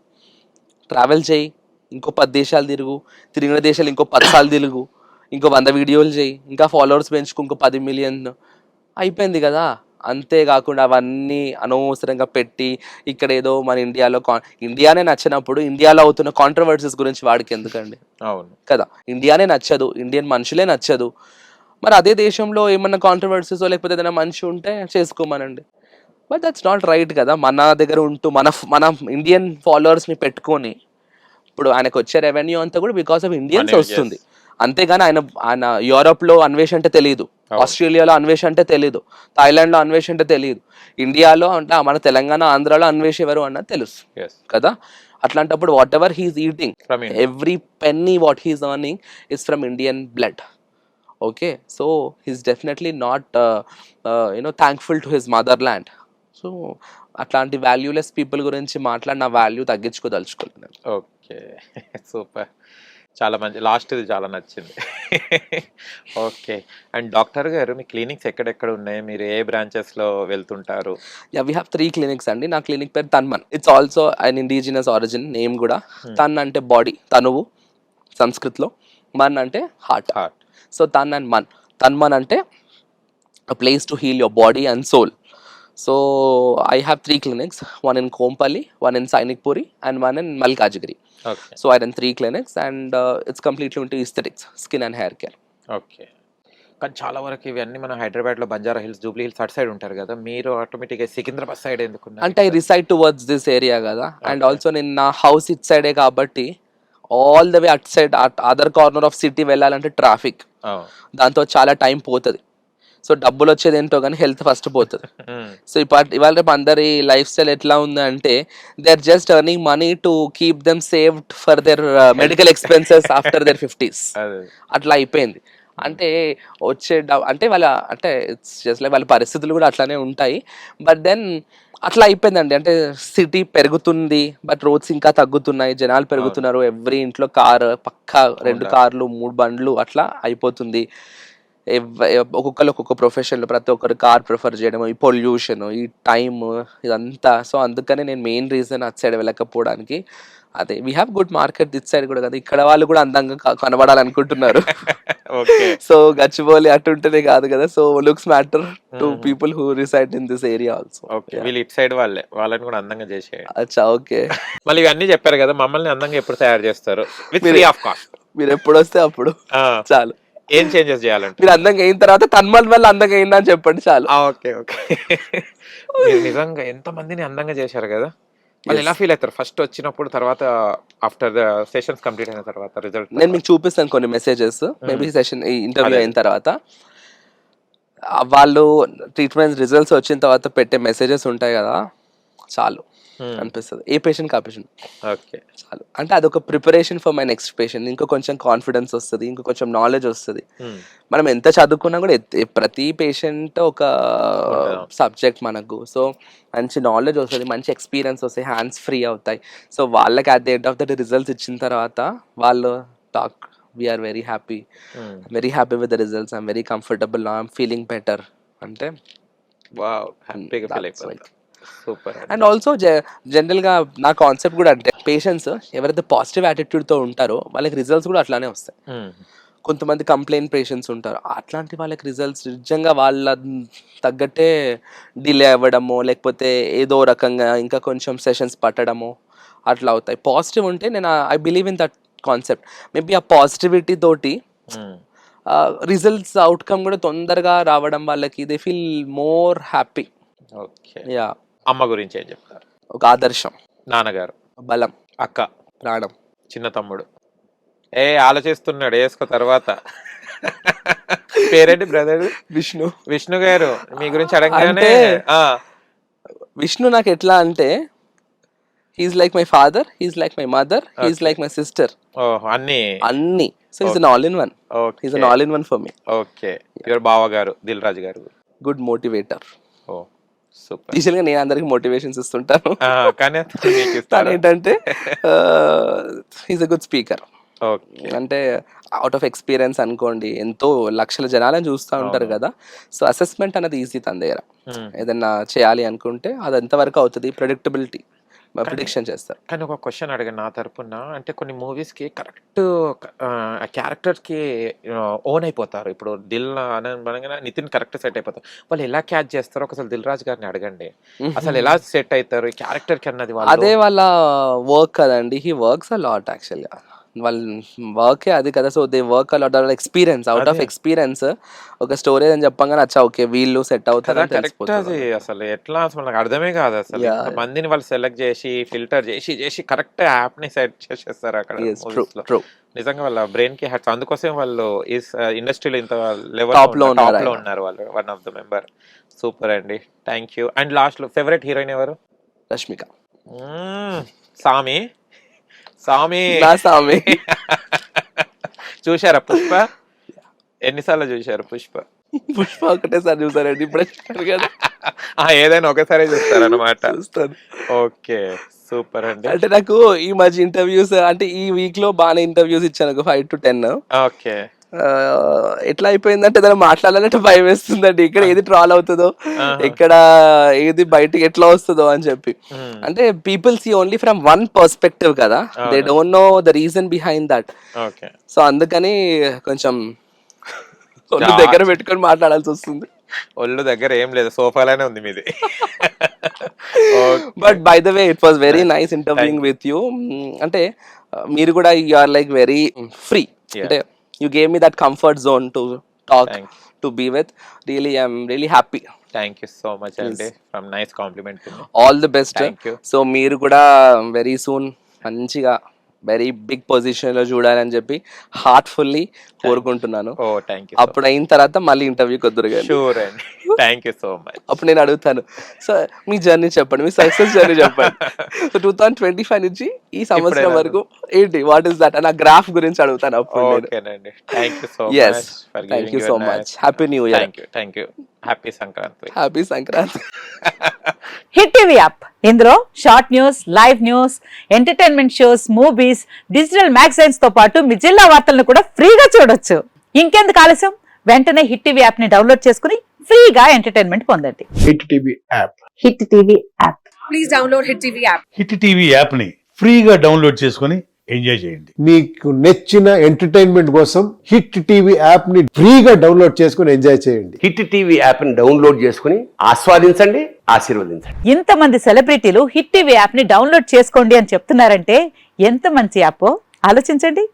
ట్రావెల్ చేయి, ఇంకో 10 దేశాలు తిరిగిన దేశాలు ఇంకో 10 సార్లు తిరుగు, ఇంకో 100 వీడియోలు చేయి, ఇంకా ఫాలోవర్స్ పెంచుకో, ఇంకో 10 మిలియన్ అయిపోయింది కదా. అంతేకాకుండా అవన్నీ అనవసరంగా పెట్టి ఇక్కడ ఏదో మన ఇండియానే నచ్చినప్పుడు ఇండియాలో అవుతున్న కాంట్రవర్సీస్ గురించి వాడికి ఎందుకండి? అవును కదా, ఇండియానే నచ్చదు, ఇండియన్ మనుషులే నచ్చదు, మరి అదే దేశంలో ఏమన్నా కాంట్రవర్సీస్ లేకపోతే ఏదైనా మనిషి ఉంటే చేసుకోమనండి. బట్ దట్స్ నాట్ రైట్ కదా. మన దగ్గర ఉంటూ మన ఇండియన్ ఫాలోవర్స్ని పెట్టుకొని, ఇప్పుడు ఆయనకు వచ్చే రెవెన్యూ అంతా కూడా బికాస్ ఆఫ్ ఇండియన్స్ వస్తుంది. అంతేగాని ఆయన యూరోప్లో అన్వేష్ అంటే తెలియదు, ఆస్ట్రేలియాలో అన్వేష్ అంటే తెలియదు, థాయిలాండ్లో అన్వేష్ అంటే తెలియదు, ఇండియాలో అంటే మన తెలంగాణ ఆంధ్రాలో అన్వేష్ ఎవరు అన్నది తెలుసు కదా. అట్లాంటప్పుడు whatever he is eating, every penny what he is earning is from Indian blood. Okay, so he's definitely not thankful to his motherland. So అట్లాంటి వాల్యూలెస్ పీపుల్ గురించి మాట్లాడిన వాల్యూ తగ్గించుకోదలుచుకోలేదు. ఓకే, సూపర్, చాలా మంచి. లాస్ట్ ఇది చాలా నచ్చింది. ఓకే. అండ్ డాక్టర్ గారు, మీ clinics ఎక్కడెక్కడ ఉన్నాయి? మీరు ఏ బ్రాంచెస్ లో వెళ్తుంటారు? యా, వీ హ్యావ్ 3 clinics అండి. నా క్లినిక్ పేరు Tanman. It's also an indigenous origin name కూడా. తన్ అంటే బాడీ, తనువు సంస్కృత్లో, మన్ అంటే హార్ట్. సో తన్ అండ్ మన్. తన్మన్ అంటే a place to heal your body and soul. So I have 3 clinics, one in Kompally, one in Sainikpuri and one in Malkajgiri. Okay. So I run 3 clinics and it's completely into aesthetics, skin and hair care. Okay. కానీ చాలా వరకు ఇవన్నీ మన హైదరాబాద్లో Banjara hills, Jubilee hills అటు side ఉంటారు కదా, మీరు ఆటోమేటిక్గా సికింద్రాబాద్ సైడ్ ఎందుకున్నారు? అంటే I reside towards this area కదా. అండ్ ఆల్సో నేను నా హౌస్ ఇట్ సైడే కాబట్టి all the way at side other corner of city వెళ్ళాలంటే ట్రాఫిక్, దాంతో చాలా టైం పోతుంది. సో డబ్బులు వచ్చేది ఏంటో కానీ హెల్త్ ఫస్ట్ పోతుంది. సో ఇవాళ రేపు అందరి లైఫ్ స్టైల్ ఎట్లా ఉంది అంటే they are just earning money to keep them saved for their medical expenses after their 50s. అట్లా అయిపోయింది. అంటే అంటే ఇట్స్ జస్ట్ లైక్ వాళ్ళ పరిస్థితులు కూడా అట్లానే ఉంటాయి. బట్ దెన్ అట్లా అయిపోయిందండి. అంటే సిటీ పెరుగుతుంది బట్ రోడ్స్ ఇంకా తగ్గుతున్నాయి, జనాలు పెరుగుతున్నారు, ఎవ్రీ ఇంట్లో కారు, పక్కా 2 కార్లు 3 బండ్లు అట్లా అయిపోతుంది. ఒక్కొక్కరు ఒక్కొక్క ప్రొఫెషన్లో ప్రతి ఒక్కరు కార్ ప్రిఫర్ చేయడం, ఈ పొల్యూషన్, ఈ టైమ్, ఇదంతా. సో అందుకనే నేను మెయిన్ రీజన్ అటు సైడ్ వెళ్ళకపోవడానికి అదే. We have good market that side కూడా కదా, ఇక్కడ వాళ్ళు కూడా అందంగా కనబడాలనుకుంటున్నారు. ఓకే. సో గచ్చిబౌలి అటు ఉంటేనే కాదు కదా, so looks matter to people who reside in this area also. Okay, వీళ్ళు ఇటు సైడ్ వాళ్ళని కూడా అందంగా చేసేయండి. అచ్చా, ఓకే. మళ్ళీ ఇవన్నీ చెప్పారు కదా, మమ్మల్ని అందంగా ఎప్పుడు తయారు చేస్తారు? With free of cost. మీరు ఎప్పుడు వస్తే అప్పుడు చాలు. ఏం చేంజెస్ చేయాలంటే? మీరు అందంగా అయిన తర్వాత తన్మల్ వల్ల అందంగా అయిందా అని చెప్పండి చాలు. Okay okay. మీరు నిజంగా ఎంత మందిని అందంగా చేశారు కదా, వాళ్ళు ఎలా ఫీల్ అవుతారు ఫస్ట్ వచ్చినప్పుడు, తర్వాత ఆఫ్టర్ ద సెషన్స్ కంప్లీట్ అయిన తర్వాత రిజల్ట్? నేను మీకు చూపిస్తాను కొన్ని మెసేజెస్, మేబీ సెషన్ ఇంటర్వ్యూ అయిన తర్వాత. వాళ్ళు ట్రీట్మెంట్ రిజల్ట్స్ వచ్చిన తర్వాత పెట్టే మెసేజెస్ ఉంటాయి కదా, చాలు అనిపిస్తుంది. ఏ పేషెంట్కి ఆ పేషెంట్ ఓకే చాలు. అంటే అదొక preparation for my next patient. ఇంకో కొంచెం కాన్ఫిడెన్స్ వస్తుంది, ఇంకో కొంచెం నాలెడ్జ్ వస్తుంది. మనం ఎంత చదువుకున్నా కూడా ప్రతి పేషెంట్ ఒక సబ్జెక్ట్ మనకు. సో మంచి నాలెడ్జ్ వస్తుంది, మంచి ఎక్స్పీరియన్స్ వస్తాయి, హ్యాండ్స్ ఫ్రీ అవుతాయి. సో వాళ్ళకి at the end of the day results ఇచ్చిన తర్వాత వాళ్ళు talk, we are very happy with the results, I'm very comfortable, I'm feeling better అంటే వావ్, హ్యాపీగా ఫీల్ అయిపోతారు. సూపర్. అండ్ ఆల్సో జనరల్గా నా కాన్సెప్ట్ కూడా అంటే పేషెంట్స్ ఎవరైతే పాజిటివ్ యాటిట్యూడ్తో ఉంటారో వాళ్ళకి రిజల్ట్స్ కూడా అట్లానే వస్తాయి. కొంతమంది కంప్లైంట్ పేషెంట్స్ ఉంటారు, అట్లాంటి వాళ్ళకి రిజల్ట్స్ నిజంగా వాళ్ళ తగ్గట్టే డిలే అవ్వడము, లేకపోతే ఏదో రకంగా ఇంకా కొంచెం సెషన్స్ పట్టడము అట్లా అవుతాయి. పాజిటివ్ ఉంటే నేను I believe in that concept. Maybe ఆ పాజిటివిటీ తోటి రిజల్ట్స్ అవుట్కమ్ కూడా తొందరగా రావడం వాళ్ళకి they feel more happy. Okay. Yeah. అమ్మ గురించి ఏం చెప్తారు? ఒక ఆదర్శం, నాన్నగారు, బలం, అక్క, ప్రాణం, చిన్న తమ్ముడు. ఆలోచిస్తున్నాడు వేసుకో తర్వాత. పేరేంటి బ్రదర్? విష్ణు. విష్ణు గారు మీ గురించి అడగగానే విష్ణు నాకు ఎట్లా అంటే he's like my father, he's like my mother, he's like my sister. అన్ని. So he's an all in one. He's an all in one for me. Okay. Your బావ గారు దిల్ రాజు గారు గుడ్ మోటివేటర్. ఓ సూపర్. యూజువల్గా నేను అందరికి మోటివేషన్స్ ఇస్తుంటాను, కానీ ఏంటంటే he's a good speaker. Okay. అంటే అవుట్ ఆఫ్ ఎక్స్పీరియన్స్ అనుకోండి, ఎంతో లక్షల జనాలను చూస్తూ ఉంటారు కదా. సో అసెస్మెంట్ అనేది ఈజీ తన దగ్గర. ఏదన్నా చేయాలి అనుకుంటే అది ఎంతవరకు అవుతుంది, ప్రెడిక్టబిలిటీ ప్రిడిక్షన్ చేస్తారు. కానీ ఒక క్వశ్చన్ అడిగాను నా తరపున, అంటే కొన్ని మూవీస్ కి కరెక్ట్ క్యారెక్టర్స్ కి ఓన్ అయిపోతారు. ఇప్పుడు దిల్ అనగానే నితిన్ కరెక్ట్ సెట్ అయిపోతారు. వాళ్ళు ఎలా క్యాచ్ చేస్తారో ఒకసారి దిల్ రాజు గారిని అడగండి, అసలు ఎలా సెట్ అవుతారు క్యారెక్టర్ కి అన్నది. అదే వాళ్ళ వర్క్ కదండి. హీ వర్క్స్ అ లాట్ యాక్చువల్గా. వాళ్ళ వర్కే అది కదా. సో దే వర్క్ అలాట్ వాళ్ళ ఎక్స్పీరియన్స్, అవుట్ ఆఫ్ ఎక్స్పీరియన్స్ ఒక స్టోరీ అని చెప్పగానే అచ్చా ఓకే వీళ్ళు సెట్ అవుతారు. అసలు ఎట్లా అసలు నాకు అర్థమే కాదు అసలు. మందిని వాళ్ళు సెలెక్ట్ చేసి ఫిల్టర్ చేసి కరెక్ట్ యాప్ ని సెట్ చేసేస్తారు అక్కడ. నిజంగా వాళ్ళ బ్రెయిన్ కి హ్యాట్స్. అందుకోసం వాళ్ళు ఈ ఇండస్ట్రీలో ఇంత లెవెల్ టాప్ లో ఉన్నారు వాళ్ళు. One of the member. Super అండి, థ్యాంక్ యూ. అండ్ లాస్ట్ లో ఫేవరెట్ హీరోయిన్ ఎవరు? రష్మిక. సామి చూసారా పుష్ప? ఎన్నిసార్లు చూసారు పుష్ప? ఒకటేసారి చూసారండి ఇప్పుడు. ఏదైనా ఒకసారి చూస్తారన్నమాట. ఓకే సూపర్ అండి. అంటే నాకు ఈ మధ్య ఇంటర్వ్యూస్ అంటే ఈ వీక్ లో బాగానే ఇంటర్వ్యూస్ ఇచ్చాను, 5 to 10. ఓకే. ఎట్లా అయిపోయిందంటే ఏదైనా మాట్లాడాలంటే భయం వేస్తుందండి, ఇక్కడ ఏది ట్రాల్ అవుతుందో, ఎక్కడ ఏది బయటకి ఎట్లా వస్తుందో అని చెప్పి. అంటే people see only from one perspective కదా, they don't know the reason behind that. So అందుకని కొంచెం ఒళ్ళు దగ్గర పెట్టుకొని మాట్లాడాల్సి వస్తుంది. ఒళ్ళు దగ్గర ఏం లేదు, సోఫాలోనే ఉంది మీది. But by the way it was very nice interviewing with you. అంటే మీరు కూడా you are like very free. అంటే you gave me that comfort zone to talk, to be with. Really I'm really happy. Thank you so much ante, from nice compliment to me. All the best. Thank you. So మీరు కూడా very soon మంచిగా very big position లో చూడాలని చెప్పి heartfully కోరుకుంటున్నాను. అప్పుడు అయిన తర్వాత మళ్ళీ ఇంటర్వ్యూకి వద్దురు కానీ. షూర్ అండి, థ్యాంక్ యూ సో మచ్. అప్పుడు నేను అడుగుతాను, సో మీ జర్నీ చెప్పండి, మీ సక్సెస్ జర్నీ చెప్పండి. సో 2025 నుంచి ఈ సంవత్సరం వరకు ఏంటి, వాట్ ఈస్ దట్ అని ఆ గ్రాఫ్ గురించి అడుగుతాను అప్పుడు. ఓకేనండి, thank you so much. Thank you so much. Happy new year. Thank you. Happy Sankranti. Happy Sankranti. Hit TV app, ఇందులో short news, live news, entertainment shows, movies, digital magazines తో పాటు మీ జిల్లా వార్తలను కూడా ఫ్రీగా చూడొచ్చు. ఇంకెందుకు ఆలస్యం, వెంటనే హిట్ టీవీ యాప్ ని డౌన్లోడ్ చేసుకుని ఫ్రీగా ఎంటర్టైన్మెంట్ పొందండి. Hit TV app. Hit TV app. Please download Hit TV app. Hit TV యాప్ని ఫ్రీగా డౌన్లోడ్ చేసుకొని ఎంజాయ్ చేయండి. మీకు నచ్చిన ఎంటర్టైన్మెంట్ కోసం హిట్ టీవీ యాప్ ని ఫ్రీగా డౌన్లోడ్ చేసుకుని ఎంజాయ్ చేయండి. హిట్ టీవీ యాప్ని డౌన్లోడ్ చేసుకుని ఆస్వాదించండి, ఆశీర్వదించండి. ఇంతమంది సెలబ్రిటీలు హిట్ టీవీ యాప్ ని డౌన్లోడ్ చేసుకోండి అని చెప్తున్నారంటే ఎంత మంచి యాప్ ఆలోచించండి.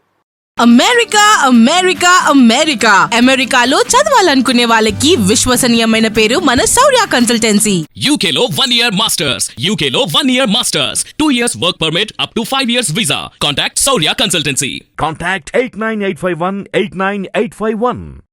అమెరికా అమెరికా అమెరికా అమెరికాలో చదవాలనుకునే వాళ్ళకి విశ్వసనీయమైన పేరు మన శౌర్య కన్సల్టెన్సీ. UK లో 1 year masters. UK లో 1 year masters. 2 years work permit up to 5 years visa. Contact Saurya Consultancy. Contact 89851 89851.